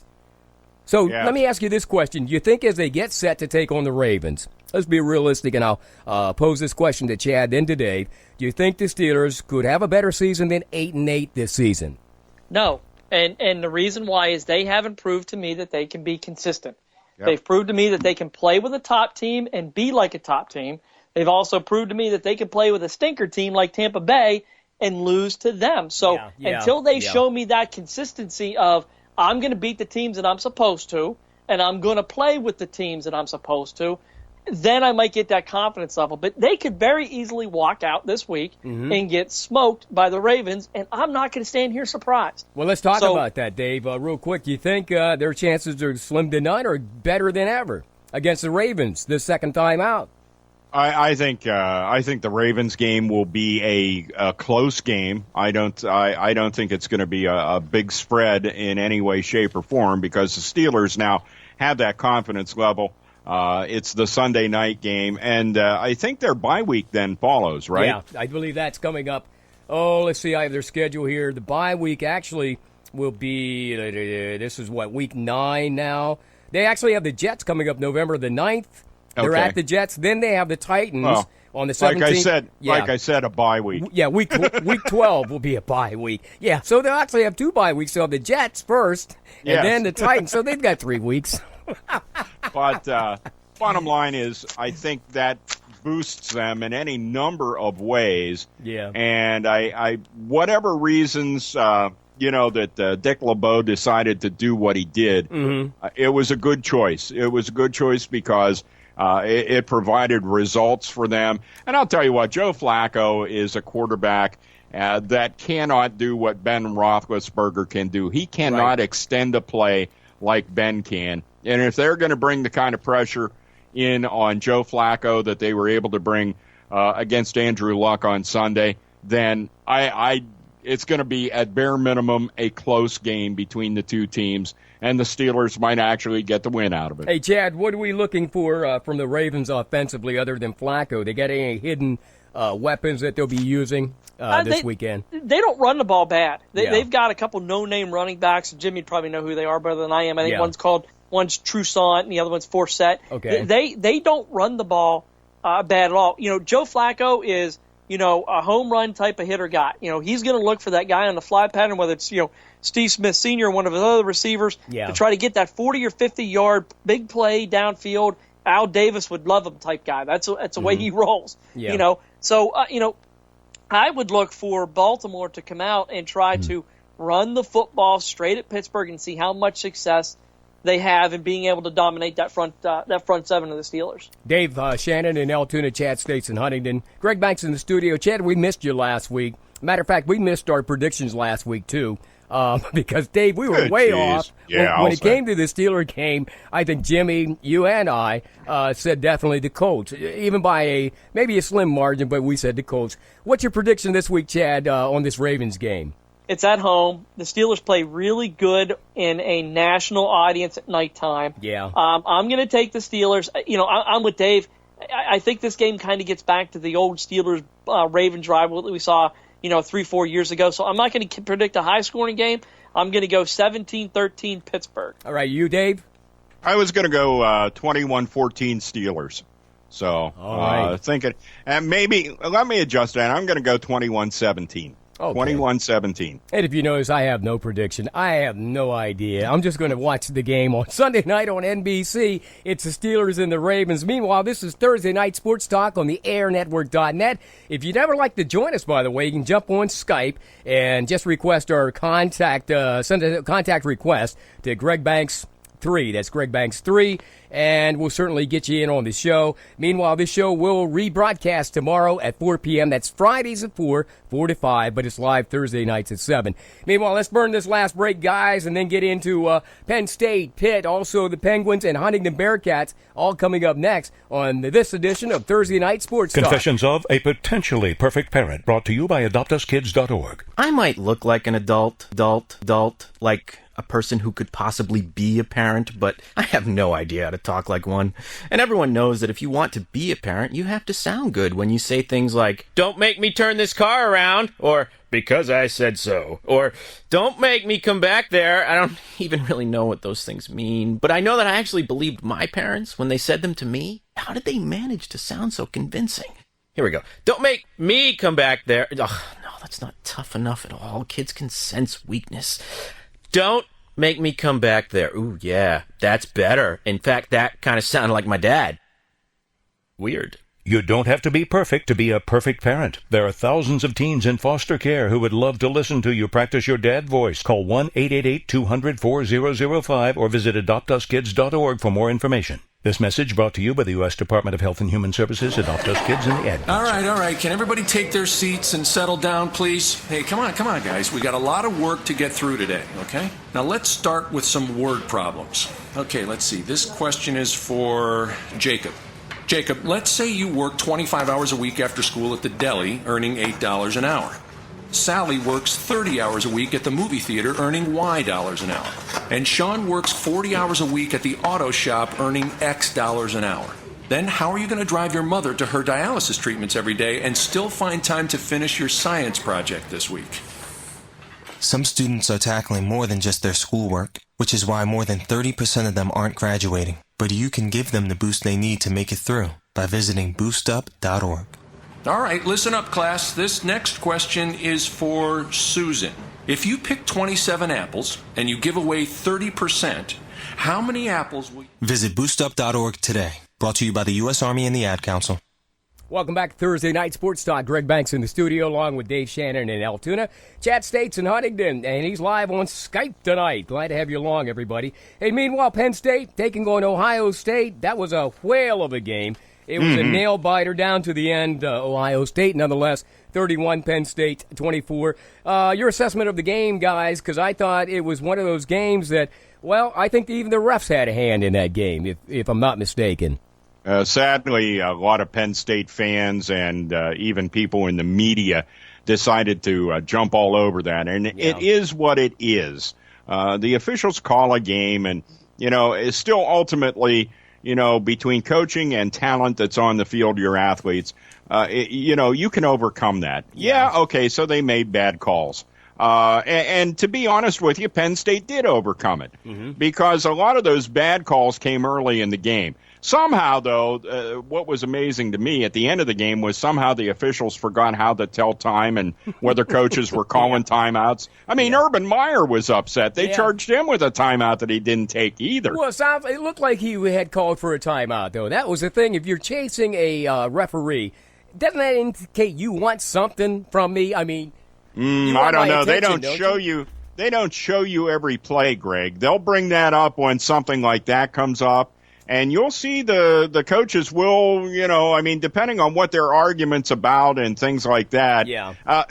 So let me ask you this question. Do you think as they get set to take on the Ravens, let's be realistic, and I'll pose this question to Chad then to Dave, do you think the Steelers could have a better season than 8-8 this season? No. And the reason why is they haven't proved to me that they can be consistent. Yep. They've proved to me that they can play with a top team and be like a top team. They've also proved to me that they can play with a stinker team like Tampa Bay and lose to them. So until they show me that consistency of I'm going to beat the teams that I'm supposed to and I'm going to play with the teams that I'm supposed to, then I might get that confidence level. But they could very easily walk out this week and get smoked by the Ravens, and I'm not going to stand here surprised. Well, let's talk about that, Dave, real quick. Do you think their chances are slim to none or better than ever against the Ravens this second time out? I think the Ravens game will be a close game. I don't think it's going to be a big spread in any way, shape, or form because the Steelers now have that confidence level. It's the Sunday night game, and I think their bye week then follows, right? Yeah, I believe that's coming up. Oh, let's see. I have their schedule here. The bye week actually will be, this is week 9 now. They actually have the Jets coming up November the 9th. They're at the Jets. Then they have the Titans on the 17th. Like I said, a bye week. Yeah, week 12 will be a bye week. Yeah, so they'll actually have 2 bye weeks. They'll have the Jets first, and then the Titans. So they've got 3 weeks. But bottom line is, I think that boosts them in any number of ways. Yeah. And I whatever reasons, that Dick LeBeau decided to do what he did, it was a good choice. It was a good choice because it provided results for them. And I'll tell you what, Joe Flacco is a quarterback that cannot do what Ben Roethlisberger can do. He cannot extend a play like Ben can. And if they're going to bring the kind of pressure in on Joe Flacco that they were able to bring against Andrew Luck on Sunday, then I it's going to be, at bare minimum, a close game between the two teams, and the Steelers might actually get the win out of it. Hey, Chad, what are we looking for from the Ravens offensively other than Flacco? They got any hidden weapons that they'll be using this weekend? They don't run the ball bad. Yeah. They've got a couple no-name running backs. Jimmy'd probably know who they are better than I am. I think Yeah. one's Trousseau and the other one's Forsett. Okay. They don't run the ball bad at all. Joe Flacco is a home run type of hitter guy. He's going to look for that guy on the fly pattern, whether it's Steve Smith Sr. or one of his other receivers, to try to get that 40 or 50 yard big play downfield. Al Davis would love him type guy. That's the way he rolls. Yeah. So I would look for Baltimore to come out and try to run the football straight at Pittsburgh and see how much success they have in being able to dominate that front seven of the Steelers. Dave, Shannon, and Altoona, Chad States, and Huntington. Greg Banks in the studio. Chad, we missed you last week. Matter of fact, we missed our predictions last week, too. Because, Dave, we were way off. Yeah, when it came to the Steeler game, I think Jimmy, you and I said definitely the Colts, even by maybe a slim margin, but we said the Colts. What's your prediction this week, Chad, on this Ravens game? It's at home. The Steelers play really good in a national audience at nighttime. Yeah. I'm going to take the Steelers. I'm with Dave. I think this game kind of gets back to the old Steelers Ravens rivalry we saw 3-4 years ago. So I'm not going to predict a high-scoring game. I'm going to go 17-13 Pittsburgh. All right, you, Dave? I was going to go 21-14 Steelers. So thinking, and maybe, let me adjust that. I'm going to go 21-17. Okay. 21-17. And if you notice, I have no prediction. I have no idea. I'm just going to watch the game on Sunday night on NBC. It's the Steelers and the Ravens. Meanwhile, this is Thursday Night Sports Talk on the AirNetwork.net. If you'd ever like to join us, by the way, you can jump on Skype and just request our contact, send a contact request to Greg Banks 3. That's Greg Banks 3. And we'll certainly get you in on the show. Meanwhile, this show will rebroadcast tomorrow at 4 p.m. That's Fridays at 4 to 5, but it's live Thursday nights at 7. Meanwhile, let's burn this last break, guys, and then get into Penn State, Pitt, also the Penguins, and Huntington Bearcats, all coming up next on this edition of Thursday Night Sports Talk. Confessions of a Potentially Perfect Parent, brought to you by AdoptUsKids.org. I might look like an adult, like a person who could possibly be a parent, but I have no idea how to talk like one. And everyone knows that if you want to be a parent, you have to sound good when you say things like, "Don't make me turn this car around," or "because I said so," or "Don't make me come back there." I don't even really know what those things mean, but I know that I actually believed my parents when they said them to me. How did they manage to sound so convincing? Here we go. "Don't make me come back there." Ugh, no, that's not tough enough at all. Kids can sense weakness. "Don't make me come back there." Ooh, yeah, that's better. In fact, that kind of sounded like my dad. Weird. You don't have to be perfect to be a perfect parent. There are thousands of teens in foster care who would love to listen to you practice your dad voice. Call 1-888-200-4005 or visit AdoptUsKids.org for more information. This message brought to you by the U.S. Department of Health and Human Services, Adopt Us Kids, and the Ad Council. All right. Can everybody take their seats and settle down, please? Hey, come on, guys. We got a lot of work to get through today, okay? Now, let's start with some word problems. Okay, let's see. This question is for Jacob. Jacob, let's say you work 25 hours a week after school at the deli, earning $8 an hour. Sally works 30 hours a week at the movie theater, earning Y dollars an hour. And Sean works 40 hours a week at the auto shop, earning X dollars an hour. Then how are you going to drive your mother to her dialysis treatments every day and still find time to finish your science project this week? Some students are tackling more than just their schoolwork, which is why more than 30% of them aren't graduating. But you can give them the boost they need to make it through by visiting boostup.org. All right, listen up, class. This next question is for Susan. If you pick 27 apples and you give away 30%, how many apples will you... Visit boostup.org today. Brought to you by the U.S. Army and the Ad Council. Welcome back to Thursday Night Sports Talk. Greg Banks in the studio along with Dave Shannon in Altoona. Chad States in Huntington, and he's live on Skype tonight. Glad to have you along, everybody. Hey, meanwhile, Penn State taking on Ohio State. That was a whale of a game. It was a nail-biter down to the end. Ohio State, nonetheless, 31, Penn State, 24. Your assessment of the game, guys, because I thought it was one of those games that, well, I think even the refs had a hand in that game, if I'm not mistaken. Sadly, a lot of Penn State fans and even people in the media decided to jump all over that. And it is what it is. The officials call a game, and, it's still ultimately, between coaching and talent that's on the field, your athletes, you can overcome that. Yeah, okay, so they made bad calls. And to be honest with you, Penn State did overcome it because a lot of those bad calls came early in the game. Somehow, though, what was amazing to me at the end of the game was somehow the officials forgot how to tell time and whether coaches were calling timeouts. I mean, Urban Meyer was upset. They charged him with a timeout that he didn't take either. Well, it looked like he had called for a timeout, though. That was the thing. If you're chasing a referee, doesn't that indicate you want something from me? I mean, I don't know. They don't show you. They don't show you every play, Greg. They'll bring that up when something like that comes up. And you'll see the coaches will, depending on what their argument's about and things like that,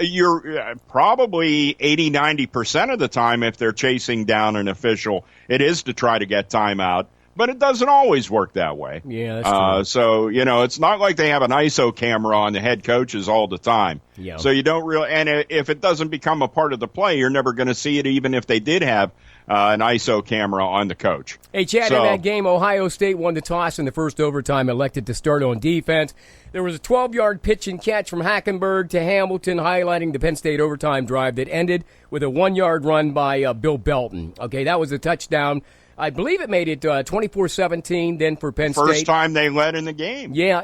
you're probably 80-90% of the time, if they're chasing down an official, it is to try to get timeout. But it doesn't always work that way. Yeah, that's true. So, it's not like they have an ISO camera on the head coaches all the time. Yeah. So you don't really – and if it doesn't become a part of the play, you're never going to see it, even if they did have an ISO camera on the coach. Hey, Chad, in that game, Ohio State won the toss in the first overtime, elected to start on defense. There was a 12-yard pitch and catch from Hackenberg to Hamilton, highlighting the Penn State overtime drive that ended with a 1-yard run by Bill Belton. Okay, that was a touchdown. I believe it made it 24-17 then for Penn State. First time they led in the game. Yeah,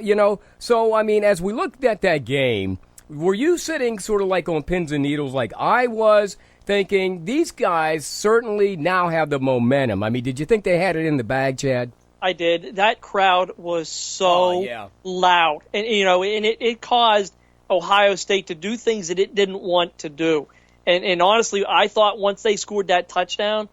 so, as we looked at that game, were you sitting sort of like on pins and needles like I was, thinking these guys certainly now have the momentum? I mean, did you think they had it in the bag, Chad? I did. That crowd was so loud. And, it caused Ohio State to do things that it didn't want to do. And honestly, I thought once they scored that touchdown,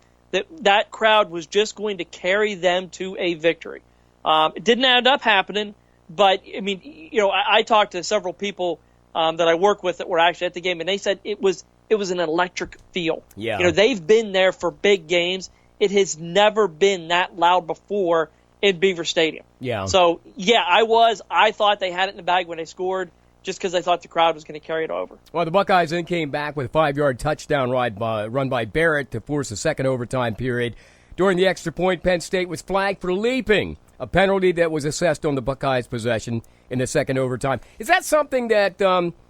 that crowd was just going to carry them to a victory. It didn't end up happening, but, I talked to several people that I work with that were actually at the game, and they said it was an electric feel. Yeah. They've been there for big games. It has never been that loud before in Beaver Stadium. Yeah. So, I thought they had it in the bag when they scored, just because I thought the crowd was going to carry it over. Well, the Buckeyes then came back with a 5-yard touchdown run by Barrett to force a second overtime period. During the extra point, Penn State was flagged for leaping, a penalty that was assessed on the Buckeyes' possession in the second overtime. Is that something that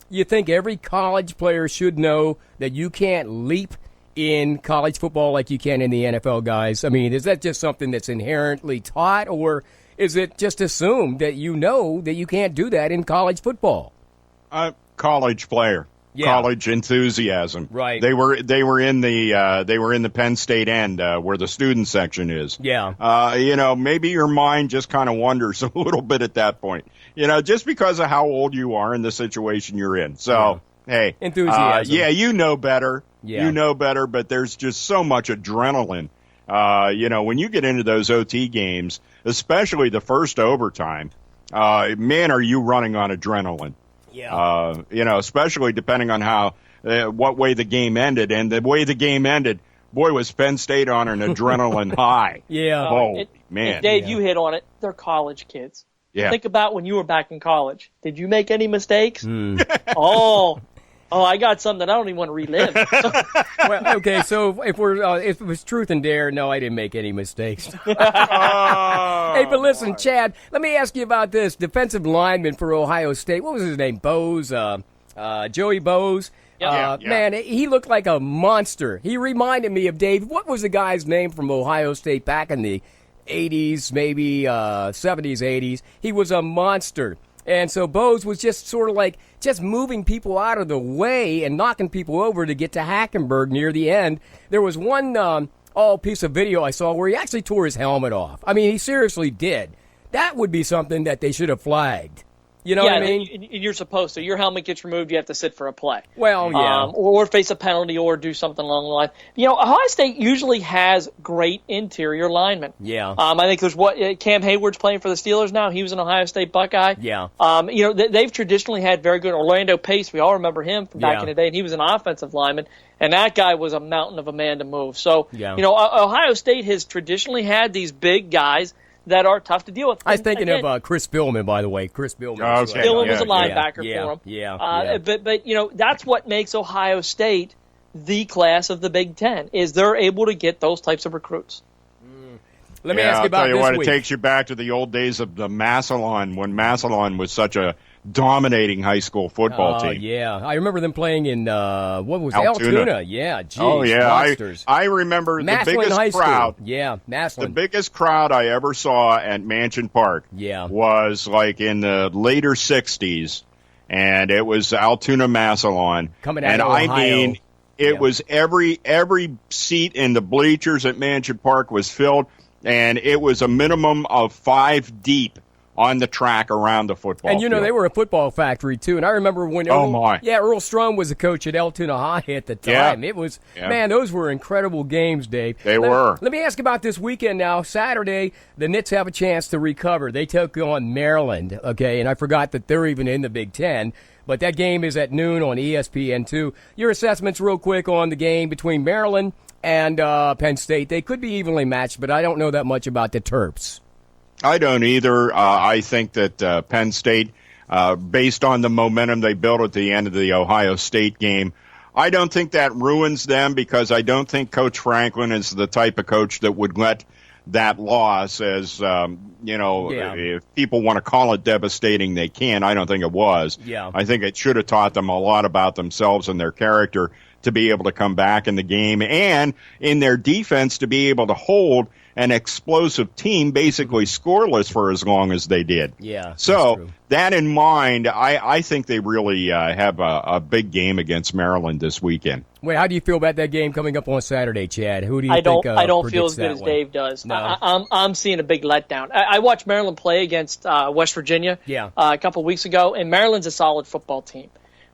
you think every college player should know, that you can't leap in college football like you can in the NFL, guys? I mean, is that just something that's inherently taught, or is it just assumed that you know that you can't do that in college football? College player, college enthusiasm. Right. They were in the Penn State end where the student section is. Yeah. Maybe your mind just kind of wanders a little bit at that point. Just because of how old you are and the situation you're in. So hey, enthusiasm. You know better. Yeah. You know better, but there's just so much adrenaline. When you get into those OT games, especially the first overtime, man, are you running on adrenaline? Yeah. Especially depending on how, what way the game ended. And the way the game ended, boy, was Penn State on an adrenaline high. Yeah. Man. Dave, you hit on it. They're college kids. Yeah. Think about when you were back in college. Did you make any mistakes? I got some that I don't even want to relive. Well, okay, so if it was truth and dare, no, I didn't make any mistakes. Hey, but listen, Chad, let me ask you about this. Defensive lineman for Ohio State, what was his name? Bose, Joey Bose. Man, he looked like a monster. He reminded me of Dave. What was the guy's name from Ohio State back in the 80s, maybe 70s, 80s? He was a monster. And so Bose was just sort of like just moving people out of the way and knocking people over to get to Hackenberg near the end. There was one piece of video I saw where he actually tore his helmet off. I mean, he seriously did. That would be something that they should have flagged. You know what I mean? You're supposed to. Your helmet gets removed, you have to sit for a play. Well, yeah. Or face a penalty or do something along the line. Ohio State usually has great interior linemen. Yeah. I think there's Cam Hayward's playing for the Steelers now. He was an Ohio State Buckeye. Yeah. They've traditionally had very good. Orlando Pace, we all remember him from back in the day, and he was an offensive lineman. And that guy was a mountain of a man to move. So, Ohio State has traditionally had these big guys that are tough to deal with. I was thinking of Chris Billman, by the way. Chris Billman. Billman was a linebacker for him. Yeah. But that's what makes Ohio State the class of the Big Ten, is they're able to get those types of recruits. Let me ask you about I'll tell you this what, week. It takes you back to the old days of the Massillon, when Massillon was such a dominating high school football team. Yeah, I remember them playing in what was Altoona. Altoona? Yeah, geez, monsters. I remember Massillon the biggest High crowd. School. Yeah, Massillon. The biggest crowd I ever saw at Mansion Park. Was like in the later '60s, and it was Altoona Massillon. Coming out and of Ohio. I mean, it was every seat in the bleachers at Mansion Park was filled, and it was a minimum of 5 deep on the track around the football And, field. they were a football factory, too. And I remember when Earl Strom was the coach at Altoona High at the time. Yeah. It was, man, those were incredible games, Dave. They were. Let me ask about this weekend now. Saturday, the Knicks have a chance to recover. They took on Maryland, okay, and I forgot that they're even in the Big Ten. But that game is at noon on ESPN2. Your assessments real quick on the game between Maryland and Penn State. They could be evenly matched, but I don't know that much about the Terps. I don't either. I think that Penn State, based on the momentum they built at the end of the Ohio State game, I don't think that ruins them, because I don't think Coach Franklin is the type of coach that would let that loss, as if people want to call it devastating, they can. I don't think it was. Yeah. I think it should have taught them a lot about themselves and their character to be able to come back in the game, and in their defense to be able to hold an explosive team basically scoreless for as long as they did. Yeah. So that in mind, I think they really have a big game against Maryland this weekend. Wait, how do you feel about that game coming up on Saturday, Chad? Who do you think I don't feel as good predicts as that Dave does. No. I'm seeing a big letdown. I watched Maryland play against West Virginia a couple weeks ago, and Maryland's a solid football team.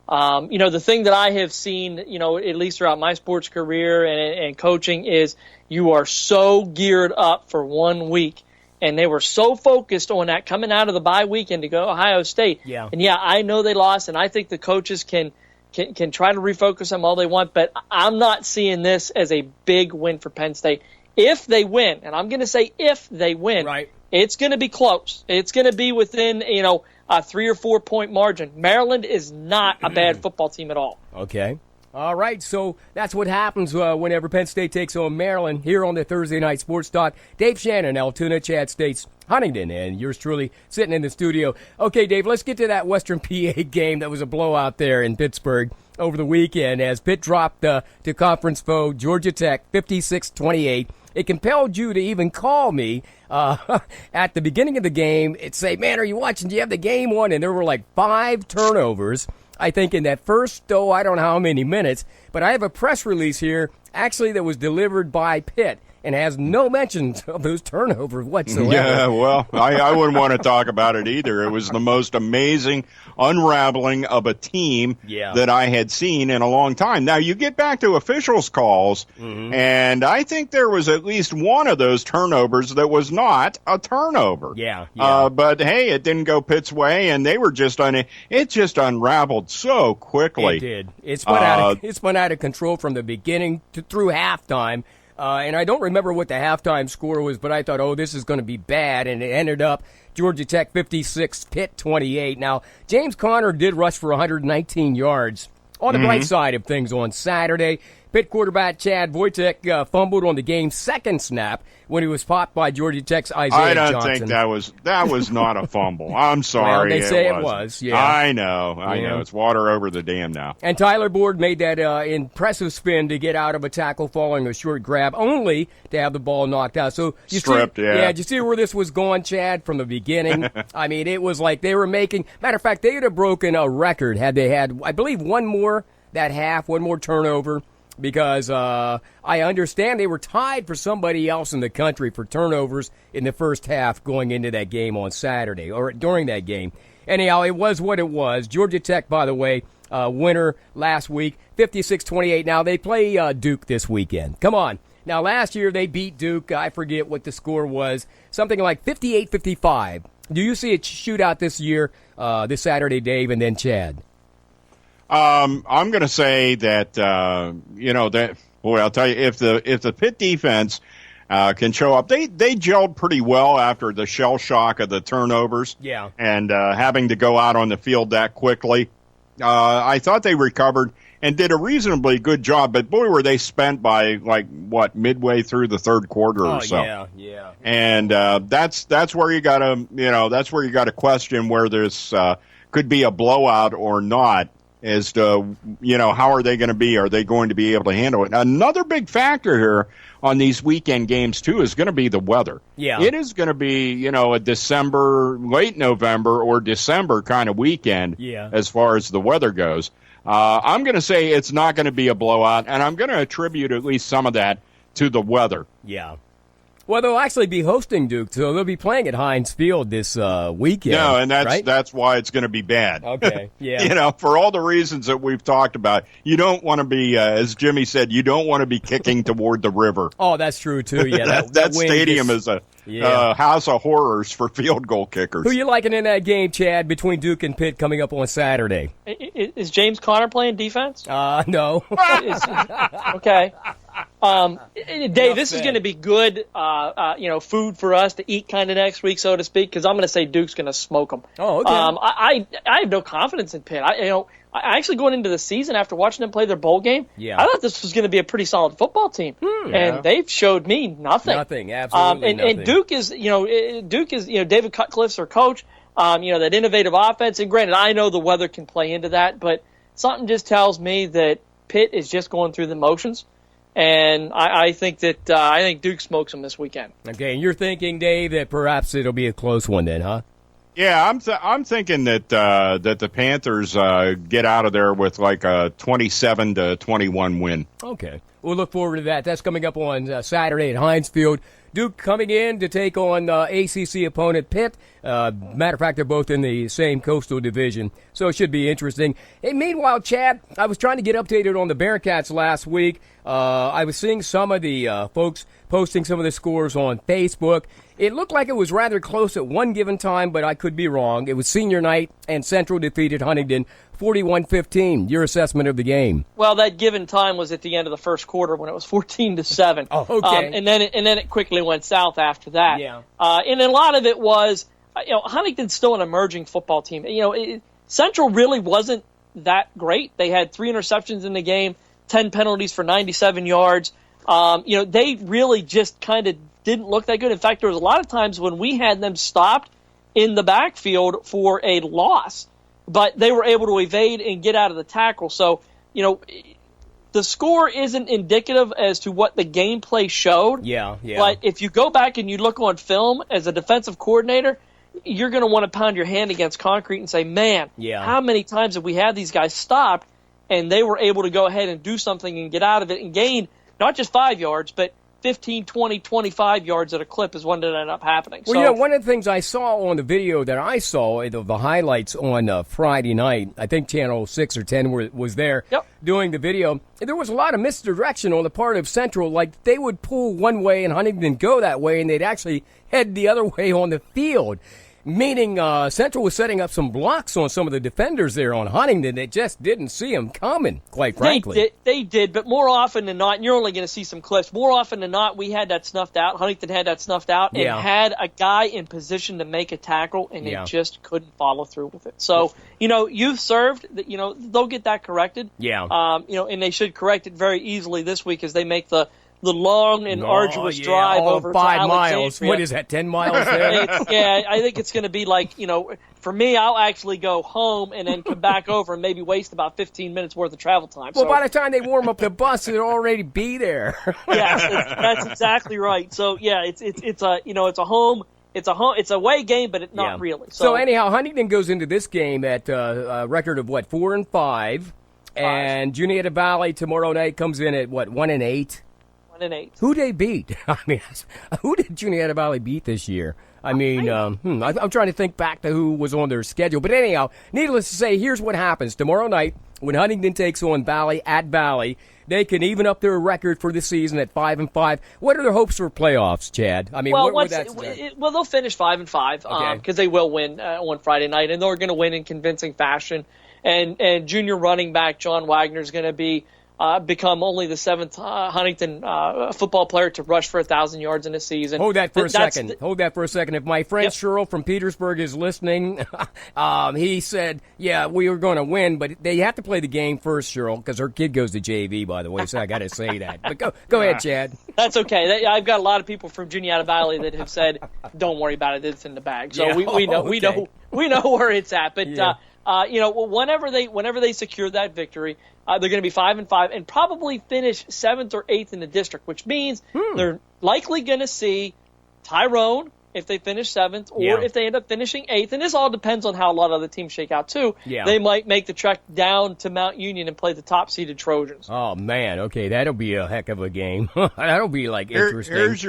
The thing that I have seen, at least throughout my sports career and coaching, is you are so geared up for 1 week, and they were so focused on that coming out of the bye weekend to go to Ohio State. Yeah. And I know they lost, and I think the coaches can try to refocus them all they want, but I'm not seeing this as a big win for Penn State. If they win, and I'm going to say if they win, it's going to be close. It's going to be within, a 3 or 4 point margin. Maryland is not a bad football team at all. Okay. All right, so that's what happens whenever Penn State takes on Maryland here on the Thursday Night Sports Talk. Dave Shannon, Altoona, Chad States, Huntington, and yours truly sitting in the studio. Okay, Dave, let's get to that Western PA game that was a blowout there in Pittsburgh over the weekend as Pitt dropped to conference foe Georgia Tech 56-28. It compelled you to even call me at the beginning of the game and say, man, are you watching? Do you have the game on? And there were like 5 turnovers, I think, in that first, I don't know how many minutes. But I have a press release here, actually, that was delivered by Pitt and has no mentions of those turnovers whatsoever. Yeah, well, I wouldn't want to talk about it either. It was the most amazing unraveling of a team that I had seen in a long time. Now, you get back to officials' calls, and I think there was at least one of those turnovers that was not a turnover. Yeah. But, hey, it didn't go Pitt's way, and they were it just unraveled so quickly. It did. It spun out of control from the beginning through halftime. And I don't remember what the halftime score was, but I thought, this is going to be bad, and it ended up Georgia Tech 56, Pitt 28. Now, James Conner did rush for 119 yards. On the bright side of things on Saturday, Pitt quarterback Chad Wojtek fumbled on the game's second snap when he was popped by Georgia Tech's Isaiah Johnson. I don't think that was not a fumble. I'm sorry. Well, they say it was. Yeah. I know. It's water over the dam now. And Tyler Board made that impressive spin to get out of a tackle following a short grab, only to have the ball knocked out. So stripped. Did you see where this was going, Chad, from the beginning? I mean, it was like they were making. Matter of fact, they would have broken a record had they had, I believe, one more turnover. Because I understand they were tied for somebody else in the country for turnovers in the first half going into that game on Saturday, or during that game. Anyhow, it was what it was. Georgia Tech, by the way, winner last week, 56-28. Now, they play Duke this weekend. Come on. Now, last year they beat Duke. I forget what the score was. Something like 58-55. Do you see a shootout this year, this Saturday, Dave, and then Chad? I'm going to say that I'll tell you, if the Pitt defense can show up. They gelled pretty well after the shell shock of the turnovers. Yeah. And having to go out on the field that quickly. I thought they recovered and did a reasonably good job, but boy, were they spent by midway through the third quarter or so. Yeah. And that's where you gotta question where this could be a blowout or not, as to how are they going to be? Are they going to be able to handle it? Another big factor here on these weekend games too is going to be the weather. Yeah, it is going to be a December, late November or December kind of weekend. Yeah. As far as the weather goes, I'm going to say it's not going to be a blowout, and I'm going to attribute at least some of that to the weather. Yeah. Well, they'll actually be hosting Duke, so they'll be playing at Heinz Field this weekend. No, and right? that's why it's going to be bad. Okay, yeah. For all the reasons that we've talked about, you don't want to be, as Jimmy said, you don't want to be kicking toward the river. Oh, that's true too. Yeah, that stadium is a house of horrors for field goal kickers. Who you liking in that game, Chad, between Duke and Pitt coming up on Saturday? Is James Conner playing defense? No. Okay. Dave, this is going to be good, food for us to eat kind of next week, so to speak, because I'm going to say Duke's going to smoke them. Oh, okay. I have no confidence in Pitt. I actually going into the season after watching them play their bowl game, I thought this was going to be a pretty solid football team, and they've showed me nothing. Nothing, absolutely nothing. And Duke is David Cutcliffe's their coach. That innovative offense, and granted, I know the weather can play into that, but something just tells me that Pitt is just going through the motions. And I think Duke smokes them this weekend. Okay, and you're thinking, Dave, that perhaps it'll be a close one then, huh? Yeah, I'm thinking that the Panthers get out of there with like a 27-21 win. Okay, we'll look forward to that. That's coming up on Saturday at Heinz Field. Duke coming in to take on ACC opponent Pitt. Matter of fact, they're both in the same Coastal Division, so it should be interesting. Hey, meanwhile, Chad, I was trying to get updated on the Bearcats last week. I was seeing some of the folks posting some of the scores on Facebook. It looked like it was rather close at one given time, but I could be wrong. It was senior night, and Central defeated Huntington 41-15. Your assessment of the game? Well, that given time was at the end of the first quarter when it was 14-7. Oh, okay. And then it quickly went south after that. Yeah. And a lot of it was, Huntington's still an emerging football team. Central really wasn't that great. They had 3 interceptions in the game, 10 penalties for 97 yards. They really just kind of didn't look that good. In fact, there was a lot of times when we had them stopped in the backfield for a loss, but they were able to evade and get out of the tackle. So, the score isn't indicative as to what the gameplay showed. Yeah. But if you go back and you look on film as a defensive coordinator, you're going to want to pound your hand against concrete and say, man, how many times have we had these guys stopped and they were able to go ahead and do something and get out of it and gain not just 5 yards, but 15, 20, 25 yards at a clip is when it ended up happening. Well, one of the things I saw on the video that I saw, the highlights on Friday night, I think Channel 6 or 10 was there doing the video. There was a lot of misdirection on the part of Central. Like, they would pull one way and Huntington go that way, and they'd actually head the other way on the field. Meaning Central was setting up some blocks on some of the defenders there on Huntington that just didn't see them coming, quite frankly. They did, but more often than not, and you're only going to see some clips, more often than not, we had that snuffed out. Huntington had that snuffed out and had a guy in position to make a tackle, and they just couldn't follow through with it. So, youth served, they'll get that corrected. Yeah. And they should correct it very easily this week as they make the long and arduous drive over 5 miles. What is that, 10 miles there? I think it's going to be like, for me, I'll actually go home and then come back over and maybe waste about 15 minutes worth of travel time. Well, by the time they warm up the bus, it'll already be there. Yes, that's exactly right. So, it's a away game, but not really. So anyhow, Huntington goes into this game at a record of 4-5, and Juniata Valley tomorrow night comes in at 1-8. 1-8. Who they beat? I mean, who did Juniata Valley beat this year? I mean, I'm trying to think back to who was on their schedule. But anyhow, needless to say, here's what happens. Tomorrow night, when Huntington takes on Valley at Valley, they can even up their record for the season at 5-5. What are their hopes for playoffs, Chad? I mean, what would that say? Well, they'll finish 5-5 because they will win on Friday night, and they're going to win in convincing fashion. And junior running back John Wagner is going to be become only the 7th Huntington football player to rush for 1,000 yards in a season. Hold that for a second. Hold that for a second. If my friend Cheryl from Petersburg is listening, he said, yeah, we were going to win, but they have to play the game first, Cheryl, because her kid goes to JV, by the way, so I got to say that. But go ahead, Chad. That's okay. I've got a lot of people from Juniata Valley that have said, don't worry about it, it's in the bag. So we know we know where it's at. But whenever they secure that victory, they're going to be 5-5 and probably finish 7th or 8th in the district, which means they're likely going to see Tyrone if they finish 7th, or if they end up finishing 8th. And this all depends on how a lot of the teams shake out, too. Yeah. They might make the trek down to Mount Union and play the top-seeded Trojans. Oh, man. Okay, that'll be a heck of a game. That'll be, interesting. Here's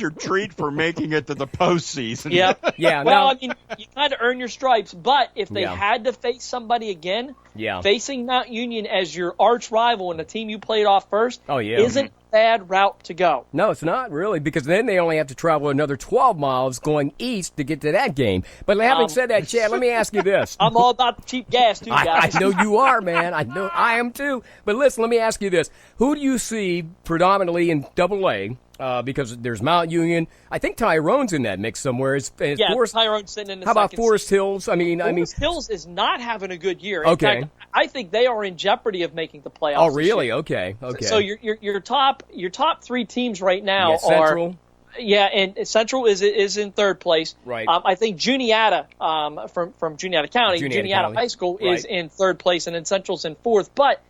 your treat for making it to the postseason. Yeah. Well, I mean, you kind of earn your stripes. But if they had to face somebody again, facing Mount Union as your arch rival and the team you played off first isn't bad route to go. No, it's not really, because then they only have to travel another 12 miles going east to get to that game. But having said that, Chad, let me ask you this. I'm all about the cheap gas, too, guys. I know you are, man. I know I am, too. But listen, let me ask you this. Who do you see predominantly in Double-A? Because there's Mount Union. I think Tyrone's in that mix somewhere. Tyrone's sitting in the How about Forest Hills? Forest Hills is not having a good year. In fact, I think they are in jeopardy of making the playoffs. Oh, really? Okay. So your top 3 teams right now are Central. And Central is in 3rd place. Right. I think Juniata from Juniata County, Juniata High School is in 3rd place, and then Central's in 4th. But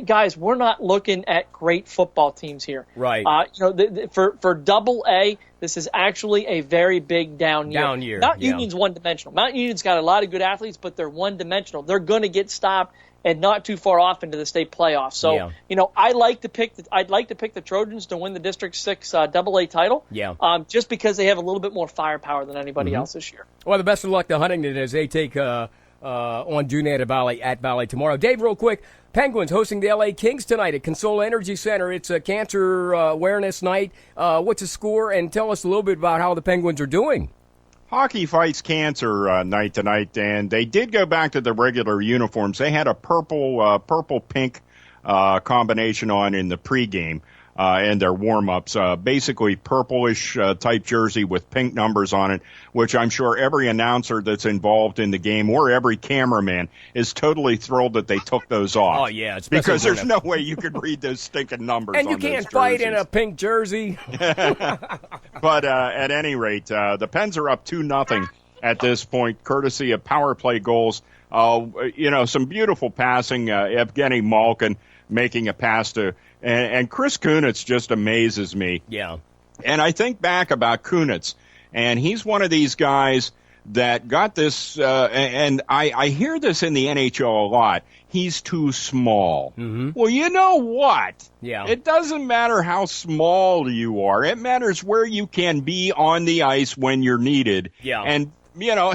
guys, we're not looking at great football teams here. Right. For Double-A, this is actually a very big down year. Mount Union's one-dimensional. Mount Union's got a lot of good athletes, but they're one-dimensional. They're going to get stopped and not too far off into the state playoffs. So, I'd like to pick the Trojans to win the District 6 Double-A title. Yeah. Just because they have a little bit more firepower than anybody else this year. Well, the best of luck to Huntington as they take on Juniata Valley at Valley tomorrow. Dave, real quick. Penguins hosting the LA Kings tonight at Consola Energy Center. It's a cancer awareness night. What's the score? And tell us a little bit about how the Penguins are doing. Hockey fights cancer night to night, and they did go back to the regular uniforms. They had a purple-pink combination on in the pregame and their warm-ups. Basically purplish type jersey with pink numbers on it, which I'm sure every announcer that's involved in the game or every cameraman is totally thrilled that they took those off. Oh, yeah. Because there's no way you could read those stinking numbers on those jerseys. And you can't fight in a pink jersey. But at any rate, the Pens are up 2-0 at this point, courtesy of power play goals. Some beautiful passing. Evgeny Malkin making a pass to and Chris Kunitz just amazes me. Yeah. And I think back about Kunitz, and he's one of these guys that got this, and I hear this in the NHL a lot, he's too small. Mm-hmm. Well, you know what? Yeah. It doesn't matter how small you are. It matters where you can be on the ice when you're needed. Yeah. And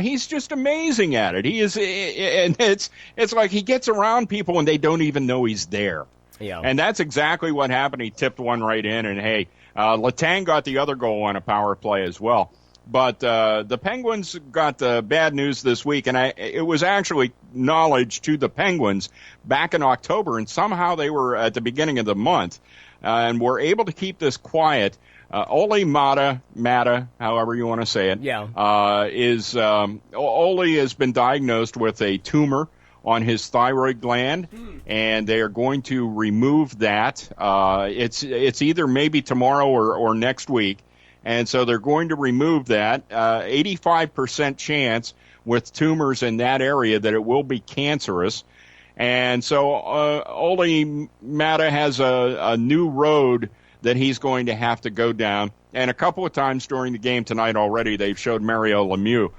he's just amazing at it. He is, and it's like he gets around people and they don't even know he's there. Yeah. And that's exactly what happened. He tipped one right in, and hey, Letang got the other goal on a power play as well. But the Penguins got bad news this week, and it was actually knowledge to the Penguins back in October, and somehow they were at the beginning of the month, and were able to keep this quiet. Ole Mata, however you want to say it, Ole has been diagnosed with a tumor on his thyroid gland, and they are going to remove that. It's either maybe tomorrow or next week, and so they're going to remove that. 85% chance with tumors in that area that it will be cancerous. And so Ole Mata has a new road that he's going to have to go down. And a couple of times during the game tonight already, they've showed Mario Lemieux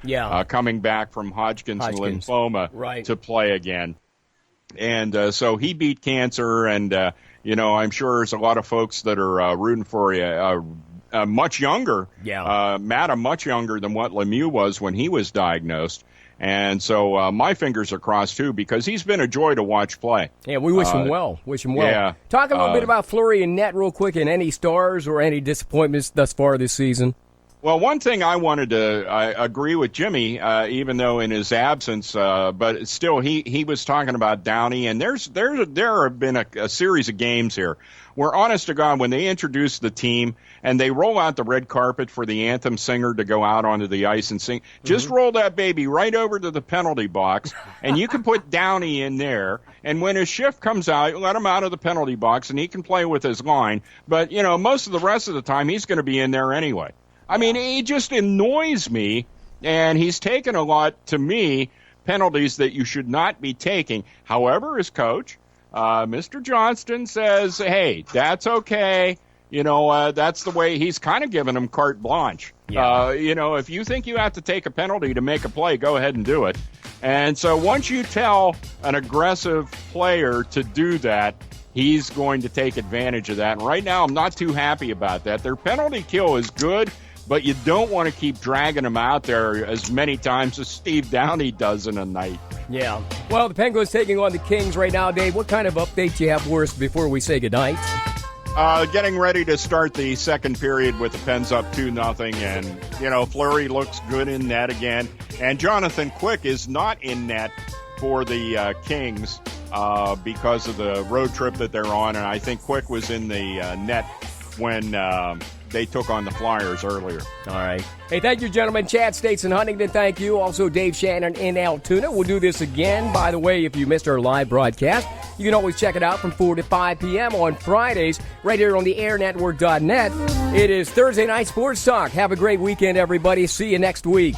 coming back from Hodgkin's lymphoma to play again. And so he beat cancer, and, I'm sure there's a lot of folks that are rooting for much younger, Mata much younger than what Lemieux was when he was diagnosed. And so my fingers are crossed, too, because he's been a joy to watch play. Yeah, we wish him well. Yeah. Talk a little bit about Fleury and Net real quick, and any stars or any disappointments thus far this season. Well, one thing I wanted to agree with Jimmy, even though in his absence, but still he was talking about Downey, and there have been a series of games here where, honest to God, when they introduce the team and they roll out the red carpet for the anthem singer to go out onto the ice and sing, just roll that baby right over to the penalty box, and you can put Downey in there. And when his shift comes out, let him out of the penalty box, and he can play with his line. But, most of the rest of the time, he's going to be in there anyway. I mean, he just annoys me, and he's taken a lot, to me, penalties that you should not be taking. However, his coach, Mr. Johnston, says, hey, that's okay. That's the way he's kind of giving him carte blanche. Yeah. If you think you have to take a penalty to make a play, go ahead and do it. And so once you tell an aggressive player to do that, he's going to take advantage of that. And right now, I'm not too happy about that. Their penalty kill is good, but you don't want to keep dragging them out there as many times as Steve Downey does in a night. Yeah. Well, the Penguins taking on the Kings right now, Dave. What kind of update do you have for us before we say goodnight? Getting ready to start the second period with the Pens up 2-0, and, Fleury looks good in net again. And Jonathan Quick is not in net for the Kings because of the road trip that they're on, and I think Quick was in the net when they took on the Flyers earlier. All right. Hey, thank you, gentlemen. Chad States in Huntington, thank you. Also, Dave Shannon in Altoona. We'll do this again. By the way, if you missed our live broadcast, you can always check it out from 4 to 5 p.m. on Fridays right here on the airnetwork.net. It is Thursday Night Sports Talk. Have a great weekend, everybody. See you next week.